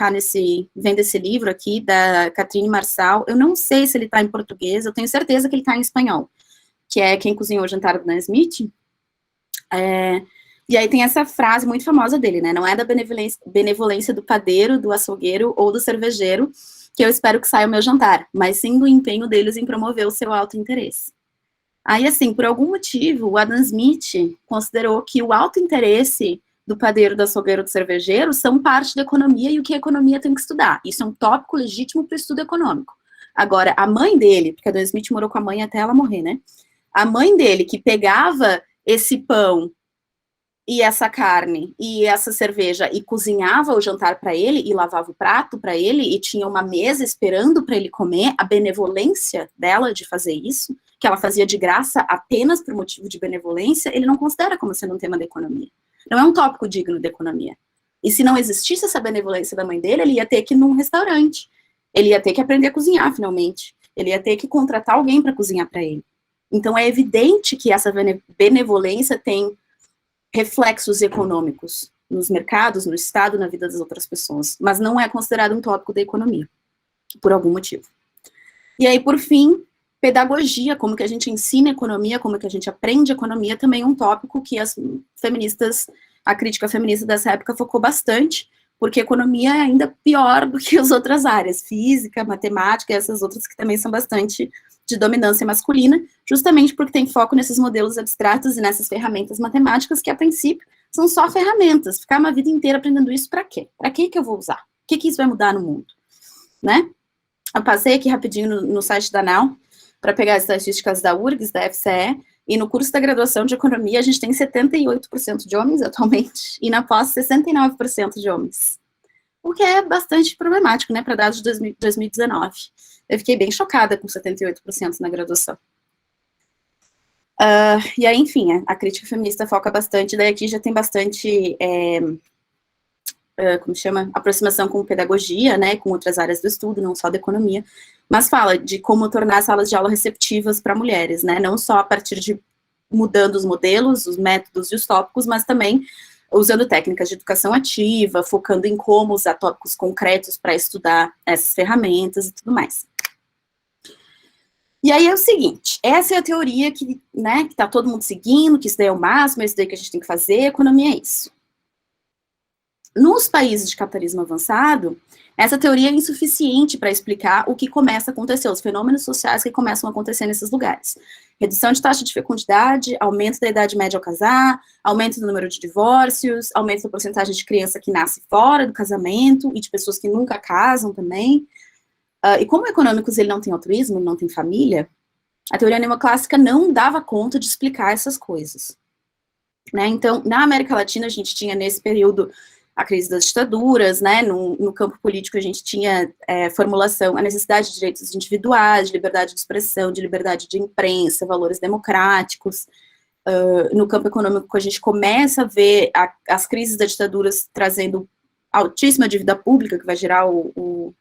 vem desse livro aqui, da Catherine Marçal. Eu não sei se ele está em português, eu tenho certeza que ele está em espanhol, que é Quem Cozinhou o Jantar do Adam Smith. E aí tem essa frase muito famosa dele, né? Não é da benevolência do padeiro, do açougueiro ou do cervejeiro que eu espero que saia o meu jantar, mas sim do empenho deles em promover o seu autointeresse. Aí, assim, por algum motivo, o Adam Smith considerou que o autointeresse do padeiro, do açougueiro, do cervejeiro são parte da economia e o que a economia tem que estudar. Isso é um tópico legítimo para o estudo econômico. Agora, a mãe dele, porque Adam Smith morou com a mãe até ela morrer, né? A mãe dele, que pegava esse pão e essa carne e essa cerveja e cozinhava o jantar para ele e lavava o prato para ele e tinha uma mesa esperando para ele comer, a benevolência dela de fazer isso, que ela fazia de graça apenas por motivo de benevolência, ele não considera como sendo um tema da economia. Não é um tópico digno da economia. E se não existisse essa benevolência da mãe dele, ele ia ter que ir num restaurante. Ele ia ter que aprender a cozinhar, finalmente. Ele ia ter que contratar alguém para cozinhar para ele. Então é evidente que essa benevolência tem reflexos econômicos nos mercados, no Estado, na vida das outras pessoas, mas não é considerado um tópico da economia, por algum motivo. E aí, por fim, pedagogia, como que a gente ensina economia, como que a gente aprende economia, também é um tópico que as feministas, a crítica feminista dessa época focou bastante, porque economia é ainda pior do que as outras áreas, física, matemática, e essas outras que também são bastante de dominância masculina, justamente porque tem foco nesses modelos abstratos e nessas ferramentas matemáticas que, a princípio, são só ferramentas. Ficar uma vida inteira aprendendo isso para quê? Para que eu vou usar? O que isso vai mudar no mundo? Né? Eu passei aqui rapidinho no site da NAU para pegar as estatísticas da URGS, da FCE, e no curso da graduação de economia a gente tem 78% de homens atualmente, e na pós 69% de homens. O que é bastante problemático, né, para dados de 2019. Eu fiquei bem chocada com 78% na graduação. E aí, enfim, a crítica feminista foca bastante, daí aqui já tem bastante, como chama, aproximação com pedagogia, né, com outras áreas do estudo, não só da economia, mas fala de como tornar as salas de aula receptivas para mulheres, né, não só a partir de mudando os modelos, os métodos e os tópicos, mas também usando técnicas de educação ativa, focando em como usar tópicos concretos para estudar essas ferramentas e tudo mais. E aí é o seguinte, essa é a teoria que, né, que tá todo mundo seguindo, que isso daí é o máximo, é isso daí que a gente tem que fazer, economia é isso. Nos países de capitalismo avançado, essa teoria é insuficiente para explicar o que começa a acontecer, os fenômenos sociais que começam a acontecer nesses lugares. Redução de taxa de fecundidade, aumento da idade média ao casar, aumento do número de divórcios, aumento da porcentagem de criança que nasce fora do casamento e de pessoas que nunca casam também. E como econômicos ele não tem altruísmo, ele não tem família, a teoria neoclássica não dava conta de explicar essas coisas. Né? Então, na América Latina, a gente tinha nesse período a crise das ditaduras, né? No campo político a gente tinha formulação, a necessidade de direitos individuais, de liberdade de expressão, de liberdade de imprensa, valores democráticos. No campo econômico a gente começa a ver as crises das ditaduras trazendo altíssima dívida pública, que vai gerar o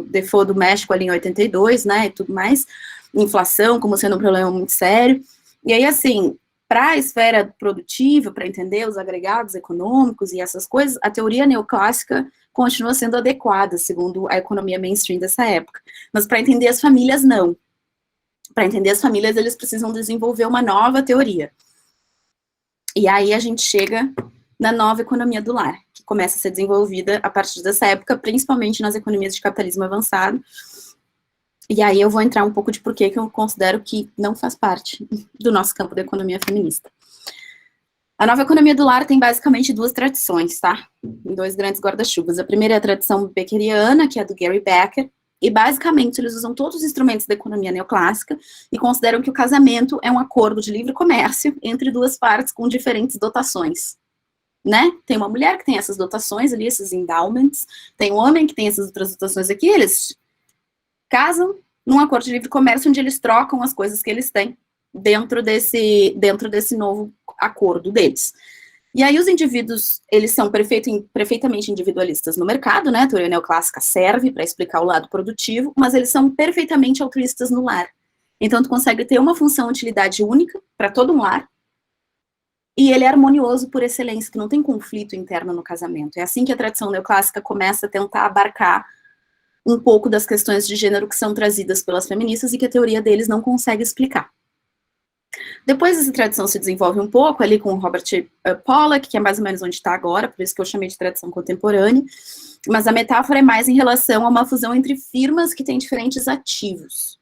default do México ali em 82, né, e tudo mais, inflação como sendo um problema muito sério, e aí, assim, para a esfera produtiva, para entender os agregados econômicos e essas coisas, a teoria neoclássica continua sendo adequada, segundo a economia mainstream dessa época, mas para entender as famílias, não. Para entender as famílias, eles precisam desenvolver uma nova teoria. E aí a gente chega na nova economia do lar, que começa a ser desenvolvida a partir dessa época, principalmente nas economias de capitalismo avançado. E aí eu vou entrar um pouco de porquê que eu considero que não faz parte do nosso campo da economia feminista. A nova economia do lar tem basicamente duas tradições, tá? Dois grandes guarda-chuvas. A primeira é a tradição beckeriana, que é do Gary Becker, e basicamente eles usam todos os instrumentos da economia neoclássica e consideram que o casamento é um acordo de livre comércio entre duas partes com diferentes dotações. Né? Tem uma mulher que tem essas dotações ali, esses endowments, tem um homem que tem essas outras dotações aqui, eles casam num acordo de livre comércio onde eles trocam as coisas que eles têm dentro desse novo acordo deles. E aí os indivíduos, eles são perfeitamente individualistas no mercado, né? A teoria neoclássica serve para explicar o lado produtivo, mas eles são perfeitamente altruístas no lar. Então, tu consegue ter uma função de utilidade única para todo um lar, e ele é harmonioso por excelência, que não tem conflito interno no casamento. É assim que a tradição neoclássica começa a tentar abarcar um pouco das questões de gênero que são trazidas pelas feministas e que a teoria deles não consegue explicar. Depois essa tradição se desenvolve um pouco ali com o Robert Pollack, que é mais ou menos onde está agora, por isso que eu chamei de tradição contemporânea, mas a metáfora é mais em relação a uma fusão entre firmas que têm diferentes ativos.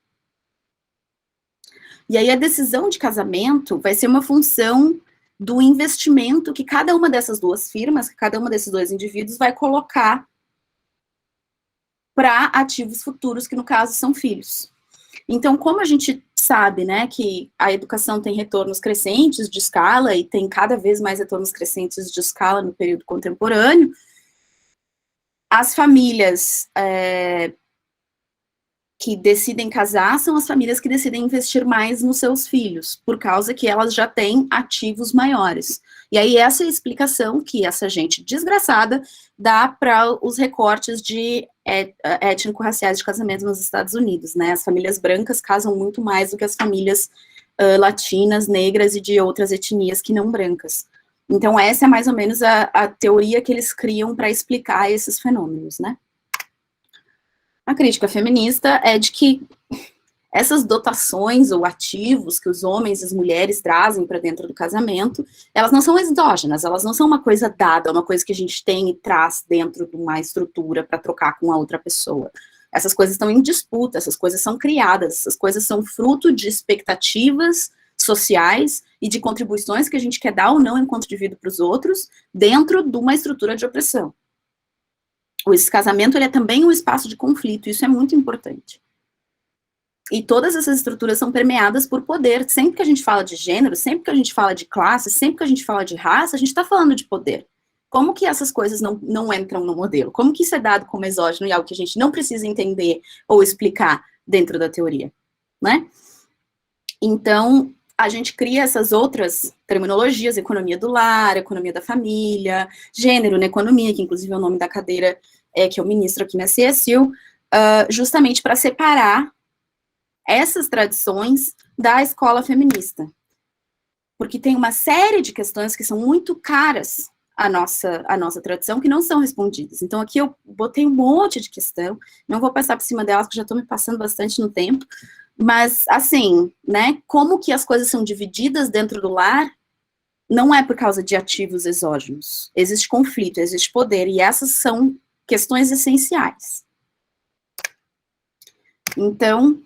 E aí a decisão de casamento vai ser uma função do investimento que cada uma dessas duas firmas, que cada uma desses dois indivíduos vai colocar para ativos futuros, que no caso são filhos. Então, como a gente sabe, né, que a educação tem retornos crescentes de escala, e tem cada vez mais retornos crescentes de escala no período contemporâneo, as famílias que decidem casar são as famílias que decidem investir mais nos seus filhos, por causa que elas já têm ativos maiores. E aí essa é a explicação que essa gente desgraçada dá para os recortes de étnico-raciais de casamento nos Estados Unidos, né? As famílias brancas casam muito mais do que as famílias latinas, negras e de outras etnias que não brancas. Então essa é mais ou menos a teoria que eles criam para explicar esses fenômenos, né? A crítica feminista é de que essas dotações ou ativos que os homens e as mulheres trazem para dentro do casamento, elas não são exógenas, elas não são uma coisa dada, uma coisa que a gente tem e traz dentro de uma estrutura para trocar com a outra pessoa. Essas coisas estão em disputa, essas coisas são criadas, essas coisas são fruto de expectativas sociais e de contribuições que a gente quer dar ou não enquanto indivíduo para os outros, dentro de uma estrutura de opressão. Esse casamento, ele é também um espaço de conflito, isso é muito importante. E todas essas estruturas são permeadas por poder. Sempre que a gente fala de gênero, sempre que a gente fala de classe, sempre que a gente fala de raça, a gente está falando de poder. Como que essas coisas não entram no modelo? Como que isso é dado como exógeno e algo que a gente não precisa entender ou explicar dentro da teoria, né? Então, a gente cria essas outras terminologias, economia do lar, economia da família, gênero na economia, que inclusive é o nome da cadeira que eu ministro aqui na CSU, justamente para separar essas tradições da escola feminista. Porque tem uma série de questões que são muito caras à nossa tradição, que não são respondidas. Então, aqui eu botei um monte de questão, não vou passar por cima delas, porque já estou me passando bastante no tempo, mas, assim, né, como que as coisas são divididas dentro do lar, não é por causa de ativos exógenos. Existe conflito, existe poder, e essas são questões essenciais. Então,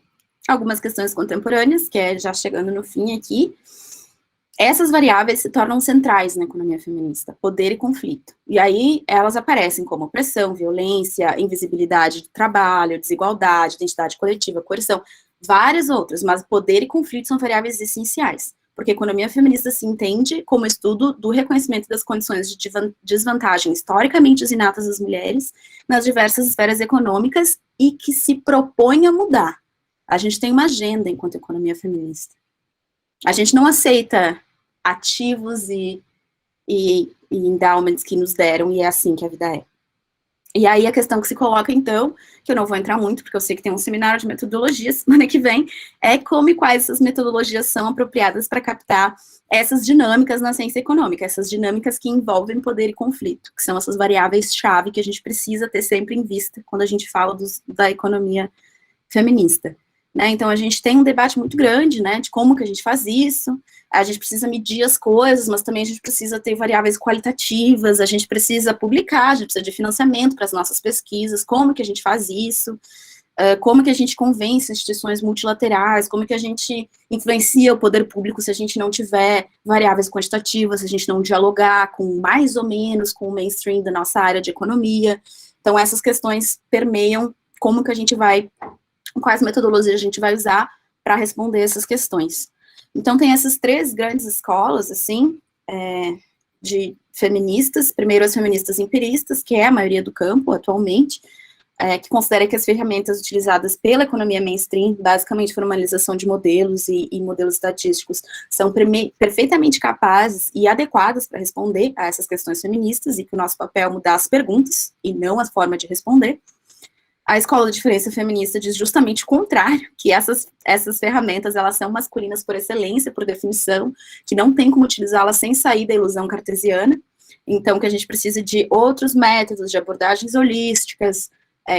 algumas questões contemporâneas, que é já chegando no fim aqui, essas variáveis se tornam centrais na economia feminista, poder e conflito. E aí elas aparecem como opressão, violência, invisibilidade de trabalho, desigualdade, identidade coletiva, coerção, várias outras, mas poder e conflito são variáveis essenciais, porque a economia feminista se entende como estudo do reconhecimento das condições de desvantagem historicamente inatas das mulheres nas diversas esferas econômicas e que se propõe a mudar. A gente tem uma agenda enquanto economia feminista. A gente não aceita ativos e endowments que nos deram, e é assim que a vida é. E aí a questão que se coloca, então, que eu não vou entrar muito, porque eu sei que tem um seminário de metodologias semana que vem, é como e quais essas metodologias são apropriadas para captar essas dinâmicas na ciência econômica, essas dinâmicas que envolvem poder e conflito, que são essas variáveis-chave que a gente precisa ter sempre em vista quando a gente fala da economia feminista. Né, então, a gente tem um debate muito grande, né, de como que a gente faz isso, a gente precisa medir as coisas, mas também a gente precisa ter variáveis qualitativas, a gente precisa publicar, a gente precisa de financiamento para as nossas pesquisas, como que a gente faz isso, como que a gente convence instituições multilaterais, como que a gente influencia o poder público se a gente não tiver variáveis quantitativas, se a gente não dialogar com mais ou menos com o mainstream da nossa área de economia. Então, essas questões permeiam como que a gente vai, quais metodologias a gente vai usar para responder essas questões. Então, tem essas três grandes escolas, assim, de feministas. Primeiro, as feministas empiristas, que é a maioria do campo atualmente, que considera que as ferramentas utilizadas pela economia mainstream, basicamente formalização de modelos e modelos estatísticos, são perfeitamente capazes e adequadas para responder a essas questões feministas, e que o nosso papel é mudar as perguntas e não a forma de responder. A Escola da Diferença Feminista diz justamente o contrário, que essas ferramentas, elas são masculinas por excelência, por definição, que não tem como utilizá-las sem sair da ilusão cartesiana, então que a gente precisa de outros métodos, de abordagens holísticas,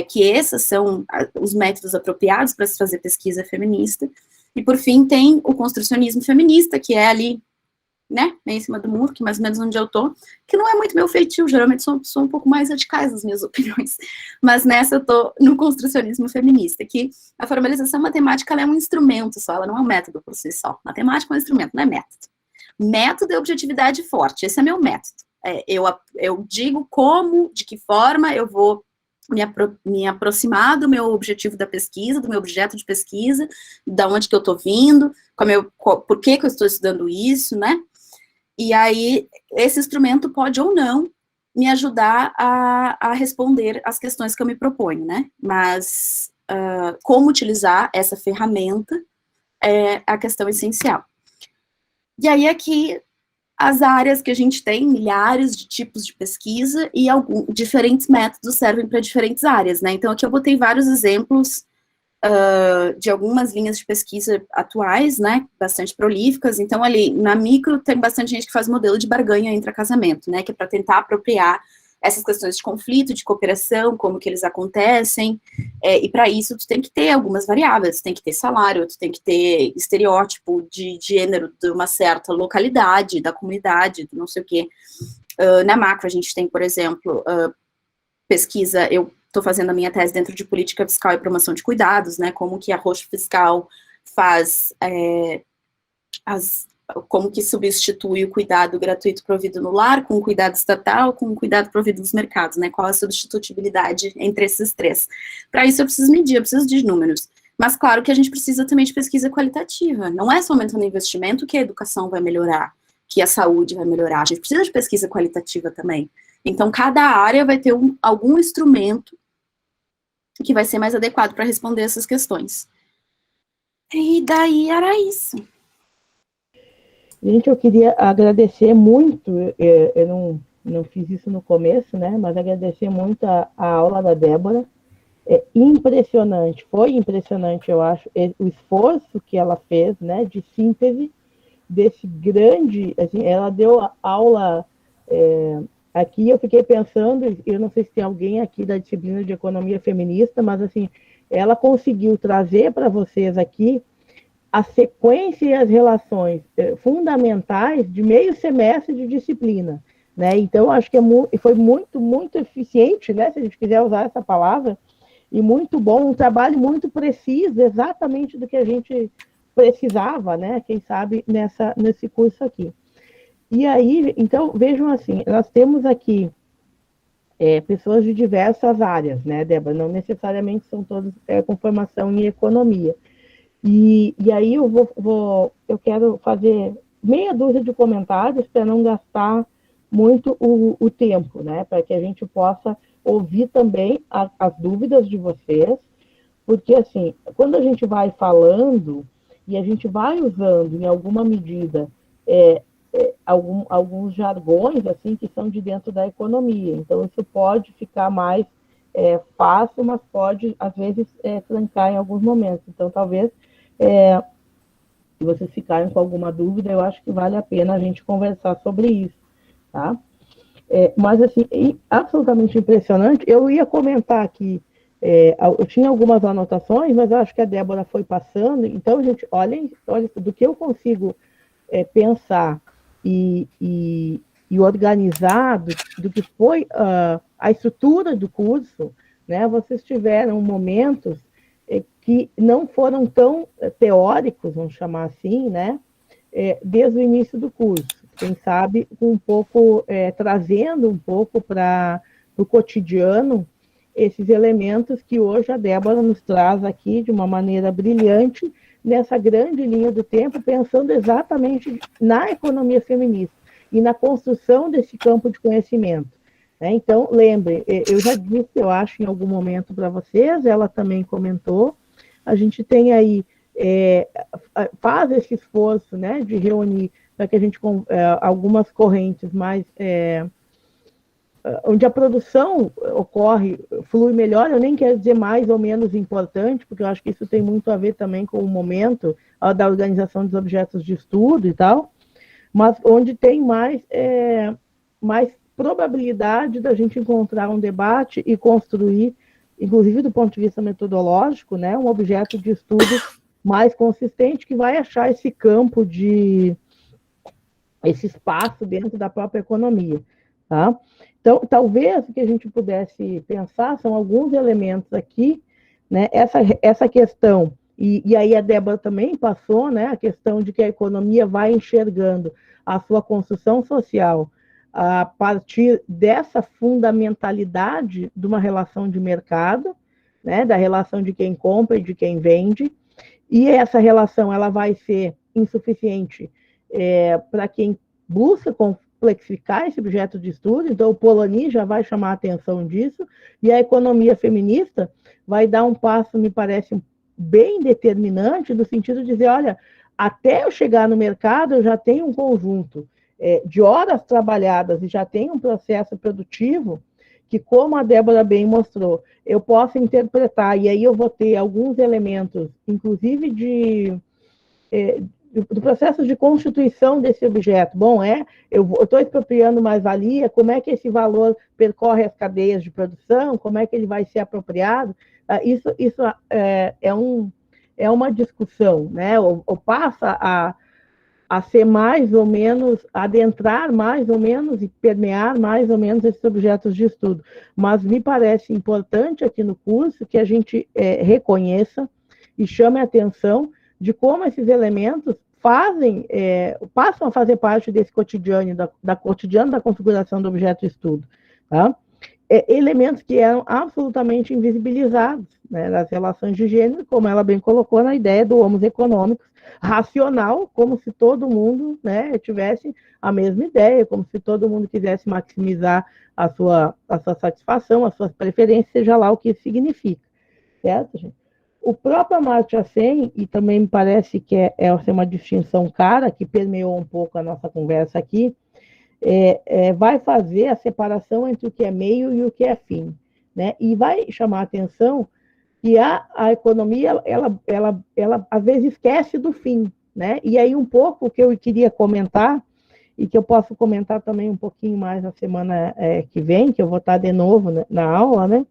que esses são os métodos apropriados para se fazer pesquisa feminista. E, por fim, tem o construcionismo feminista, que é ali, né, em cima do muro, que mais ou menos onde eu tô, que não é muito meu feitio, geralmente sou um pouco mais radicais nas minhas opiniões, mas nessa eu tô no construcionismo feminista, que a formalização matemática, ela é um instrumento só, ela não é um método por si só. Matemática é um instrumento, não é método. Método é objetividade forte, esse é meu método. Eu digo como, de que forma eu vou me aproximar do meu objetivo da pesquisa, do meu objeto de pesquisa, da onde que eu estou vindo, por que eu estou estudando isso, né? E aí, esse instrumento pode ou não me ajudar a responder as questões que eu me proponho, né? Mas como utilizar essa ferramenta é a questão essencial. E aí, aqui, as áreas que a gente tem, milhares de tipos de pesquisa, e diferentes métodos servem para diferentes áreas, né? Então, aqui eu botei vários exemplos de algumas linhas de pesquisa atuais, né? Bastante prolíficas. Então, ali, na micro, tem bastante gente que faz modelo de barganha intra-casamento, né? Que é para tentar apropriar essas questões de conflito, de cooperação, como que eles acontecem, e para isso tu tem que ter algumas variáveis, tu tem que ter salário, tu tem que ter estereótipo de gênero de uma certa localidade, da comunidade, não sei o quê. Na macro a gente tem, por exemplo, pesquisa, eu estou fazendo a minha tese dentro de política fiscal e promoção de cuidados, né, como que a Rocha Fiscal faz como que substitui o cuidado gratuito provido no lar com o cuidado estatal, com o cuidado provido nos mercados, né? Qual a substitutibilidade entre esses três? Para isso eu preciso medir, eu preciso de números. Mas claro que a gente precisa também de pesquisa qualitativa. Não é só aumentando o investimento que a educação vai melhorar, que a saúde vai melhorar. A gente precisa de pesquisa qualitativa também. Então, cada área vai ter algum instrumento que vai ser mais adequado para responder essas questões. E daí era isso. Gente, eu queria agradecer muito, eu não fiz isso no começo, né, mas agradecer muito a aula da Débora. É impressionante, foi impressionante, eu acho, o esforço que ela fez, né, de síntese desse grande, assim, ela deu aula aqui, eu fiquei pensando, eu não sei se tem alguém aqui da disciplina de economia feminista, mas assim, ela conseguiu trazer para vocês aqui a sequência e as relações fundamentais de meio semestre de disciplina, né? Então, acho que foi muito, muito eficiente, né? Se a gente quiser usar essa palavra, e muito bom, um trabalho muito preciso, exatamente do que a gente precisava, né? Quem sabe nesse curso aqui. E aí, então, vejam assim, nós temos aqui pessoas de diversas áreas, né, Débora? Não necessariamente são todos com formação em economia. E aí eu quero fazer meia dúzia de comentários para não gastar muito o tempo, né? Para que a gente possa ouvir também as dúvidas de vocês, porque assim, quando a gente vai falando e a gente vai usando em alguma medida alguns jargões assim que são de dentro da economia, então isso pode ficar mais fácil, mas pode às vezes trancar em alguns momentos. Então talvez se vocês ficarem com alguma dúvida, eu acho que vale a pena a gente conversar sobre isso, tá? Mas, assim, absolutamente impressionante. Eu ia comentar aqui, eu tinha algumas anotações, mas eu acho que a Débora foi passando. Então, gente, olha do que eu consigo pensar e organizar do que foi a estrutura do curso, né? Vocês tiveram momentos que não foram tão teóricos, vamos chamar assim, né? Desde o início do curso. Quem sabe, um pouco, trazendo um pouco para o cotidiano esses elementos que hoje a Débora nos traz aqui de uma maneira brilhante, nessa grande linha do tempo, pensando exatamente na economia feminista e na construção desse campo de conhecimento. Então, lembre, eu já disse, eu acho, em algum momento para vocês, ela também comentou, a gente tem aí, faz esse esforço, né, de reunir, para que a gente, algumas correntes mais, onde a produção ocorre, flui melhor, eu nem quero dizer mais ou menos importante, porque eu acho que isso tem muito a ver também com o momento da organização dos objetos de estudo e tal, mas onde tem mais probabilidade da gente encontrar um debate e construir, inclusive do ponto de vista metodológico, né, um objeto de estudo mais consistente que vai achar esse campo esse espaço dentro da própria economia, tá? Então, talvez o que a gente pudesse pensar são alguns elementos aqui, né, essa questão, e aí a Débora também passou, né, a questão de que a economia vai enxergando a sua construção social a partir dessa fundamentalidade de uma relação de mercado, né, da relação de quem compra e de quem vende, e essa relação ela vai ser insuficiente para quem busca complexificar esse objeto de estudo, então o Polanyi já vai chamar a atenção disso, e a economia feminista vai dar um passo, me parece, bem determinante, no sentido de dizer, olha, até eu chegar no mercado, eu já tenho um conjunto de horas trabalhadas e já tenho um processo produtivo que, como a Débora bem mostrou, eu posso interpretar, e aí eu vou ter alguns elementos, inclusive do processo de constituição desse objeto. Bom, eu estou expropriando mais-valia, como é que esse valor percorre as cadeias de produção, como é que ele vai ser apropriado? Isso é uma discussão, né? Ou passa a ser mais ou menos, adentrar mais ou menos e permear mais ou menos esses objetos de estudo. Mas me parece importante aqui no curso que a gente reconheça e chame a atenção de como esses elementos passam a fazer parte desse cotidiano, cotidiano da configuração do objeto de estudo. Tá? Elementos que eram absolutamente invisibilizados, né, nas relações de gênero, como ela bem colocou na ideia do homos econômicos, racional, como se todo mundo, né, tivesse a mesma ideia, como se todo mundo quisesse maximizar a sua satisfação, as suas preferências, seja lá o que isso significa. Certo, gente? O próprio Amartya Sen, e também me parece que é uma distinção cara, que permeou um pouco a nossa conversa aqui, vai fazer a separação entre o que é meio e o que é fim, né? E vai chamar a atenção que a economia, ela às vezes esquece do fim, né? E aí um pouco o que eu queria comentar, e que eu posso comentar também um pouquinho mais na semana que vem, que eu vou estar de novo na aula, né?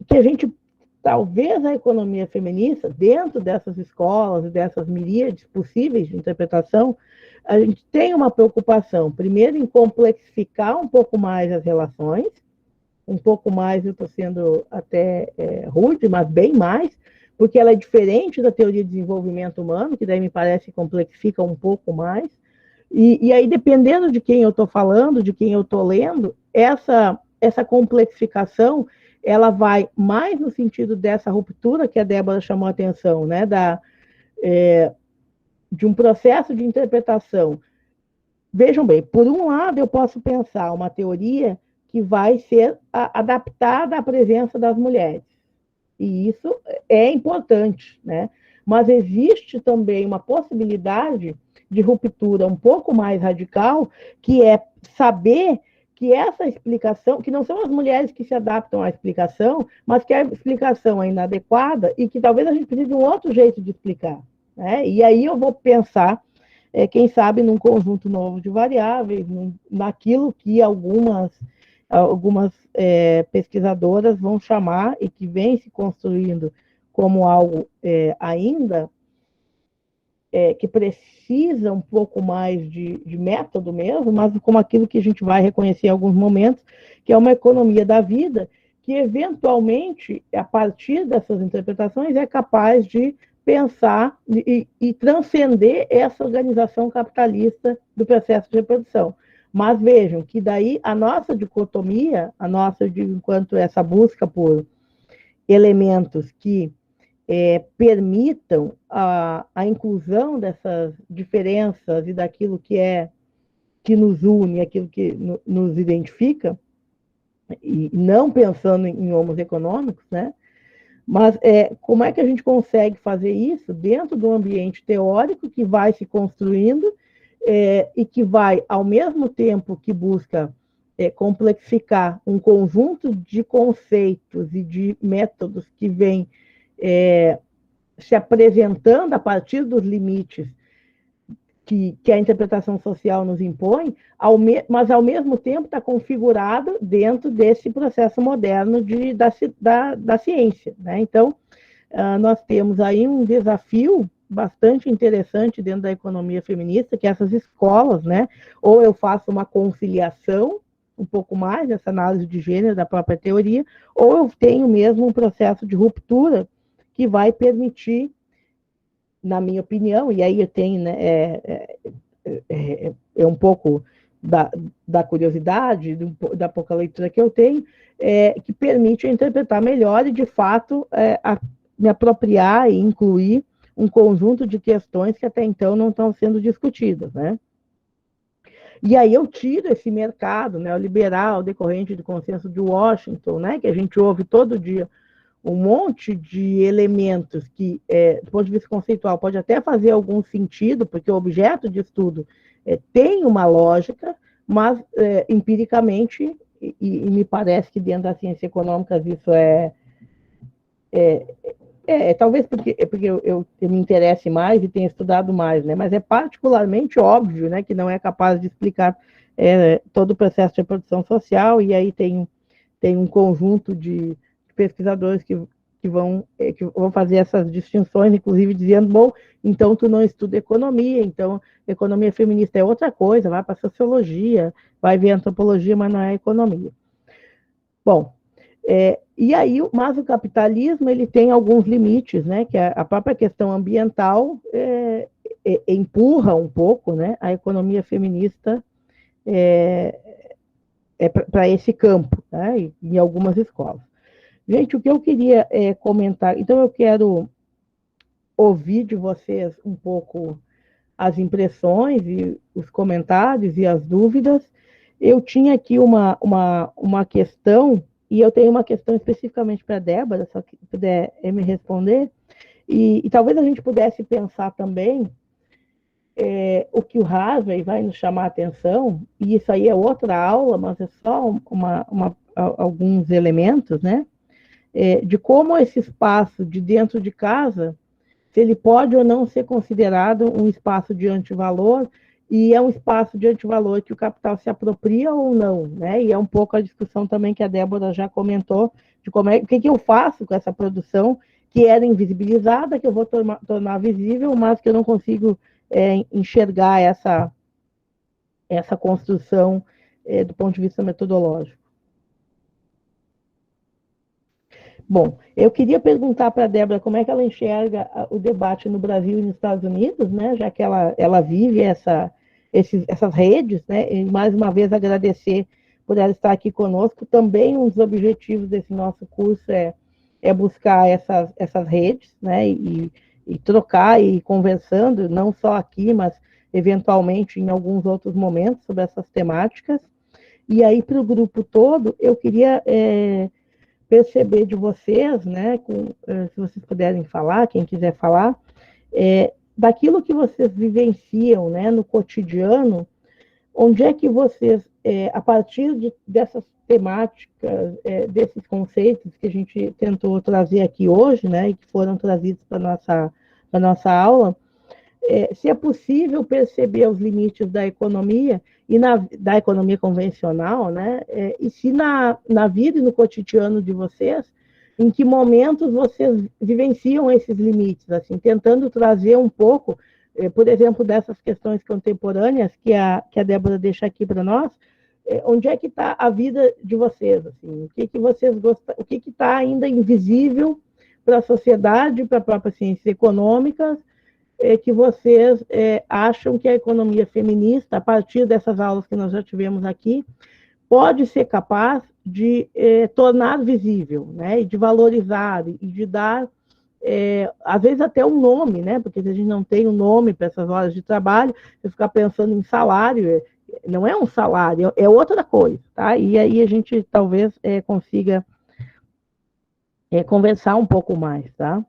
Que a gente, talvez a economia feminista, dentro dessas escolas e dessas miríades possíveis de interpretação, a gente tem uma preocupação, primeiro, em complexificar um pouco mais as relações, um pouco mais, eu estou sendo até rude, mas bem mais, porque ela é diferente da teoria de desenvolvimento humano, que daí me parece que complexifica um pouco mais, e aí, dependendo de quem eu estou falando, de quem eu estou lendo, essa complexificação, ela vai mais no sentido dessa ruptura que a Débora chamou a atenção, né, de um processo de interpretação. Vejam bem, por um lado, eu posso pensar uma teoria que vai ser adaptada à presença das mulheres, e isso é importante, né? Mas existe também uma possibilidade de ruptura um pouco mais radical, que é saber que essa explicação, que não são as mulheres que se adaptam à explicação, mas que a explicação é inadequada e que talvez a gente precise de um outro jeito de explicar, né? E aí eu vou pensar, quem sabe, num conjunto novo de variáveis, naquilo que algumas pesquisadoras vão chamar e que vem se construindo como algo ainda que precisa um pouco mais de método mesmo, mas como aquilo que a gente vai reconhecer em alguns momentos, que é uma economia da vida, que eventualmente, a partir dessas interpretações, é capaz de pensar e transcender essa organização capitalista do processo de reprodução. Mas vejam que daí a nossa dicotomia, eu digo, enquanto essa busca por elementos que permitam a inclusão dessas diferenças e daquilo que é que nos une, aquilo que nos identifica, e não pensando em homos econômicos, né? Mas como é que a gente consegue fazer isso dentro do ambiente teórico que vai se construindo e que vai, ao mesmo tempo que busca complexificar um conjunto de conceitos e de métodos que vem se apresentando a partir dos limites que a interpretação social nos impõe, mas ao mesmo tempo está configurado dentro desse processo moderno da ciência, né? Então, nós temos aí um desafio bastante interessante dentro da economia feminista, que é essas escolas, né? Ou eu faço uma conciliação, um pouco mais, essa análise de gênero da própria teoria, ou eu tenho mesmo um processo de ruptura que vai permitir, na minha opinião, e aí eu tenho, né, um pouco da curiosidade, da pouca leitura que eu tenho, que permite eu interpretar melhor e, de fato, me apropriar e incluir um conjunto de questões que até então não estão sendo discutidas, né? E aí eu tiro esse mercado neoliberal decorrente do consenso de Washington, né, que a gente ouve todo dia, um monte de elementos que, do ponto de vista conceitual, pode até fazer algum sentido, porque o objeto de estudo tem uma lógica, mas empiricamente, e me parece que dentro das ciências econômicas isso talvez porque eu me interesse mais e tenha estudado mais, né? Mas é particularmente óbvio, né, que não é capaz de explicar todo o processo de produção social, e aí tem um conjunto de pesquisadores que vão fazer essas distinções, inclusive dizendo, bom, então tu não estuda economia, então economia feminista é outra coisa, vai para sociologia, vai ver antropologia, mas não é economia. Bom, e aí, mas o capitalismo ele tem alguns limites, né, que a própria questão ambiental empurra um pouco, né, a economia feminista para esse campo, né, em algumas escolas. Gente, o que eu queria comentar, então eu quero ouvir de vocês um pouco as impressões e os comentários e as dúvidas. Eu tinha aqui uma questão, e eu tenho uma questão especificamente para a Débora, só que puder me responder, e talvez a gente pudesse pensar também o que o Harvey vai nos chamar a atenção, e isso aí é outra aula, mas é só alguns elementos, né? De como esse espaço de dentro de casa, se ele pode ou não ser considerado um espaço de antivalor, e é um espaço de antivalor que o capital se apropria ou não, né? E é um pouco a discussão também que a Débora já comentou, de o que eu faço com essa produção que era invisibilizada, que eu vou tornar visível, mas que eu não consigo enxergar essa construção do ponto de vista metodológico. Bom, eu queria perguntar para a Débora como é que ela enxerga o debate no Brasil e nos Estados Unidos, né, já que ela vive essas redes, né, e mais uma vez agradecer por ela estar aqui conosco. Também um dos objetivos desse nosso curso é buscar essas redes, né, e trocar e ir conversando, não só aqui, mas eventualmente em alguns outros momentos sobre essas temáticas. E aí, para o grupo todo, eu queria perceber de vocês, né, se vocês puderem falar, quem quiser falar, daquilo que vocês vivenciam, né, no cotidiano, onde é que vocês, a partir dessas temáticas, desses conceitos que a gente tentou trazer aqui hoje, né, e que foram trazidos para a nossa aula, se é possível perceber os limites da economia e da economia convencional, né? E se na vida e no cotidiano de vocês, em que momentos vocês vivenciam esses limites, assim, tentando trazer um pouco, por exemplo, dessas questões contemporâneas que a Débora deixa aqui para nós, onde é que está a vida de vocês, assim, o que vocês gostam, o que está ainda invisível para a sociedade, para a própria ciência econômica, que vocês acham que a economia feminista, a partir dessas aulas que nós já tivemos aqui, pode ser capaz de tornar visível, né, e de valorizar, e de dar, às vezes até um nome, né, porque se a gente não tem um nome para essas horas de trabalho, você ficar pensando em salário, não é um salário, é outra coisa, tá? E aí a gente talvez consiga conversar um pouco mais, tá?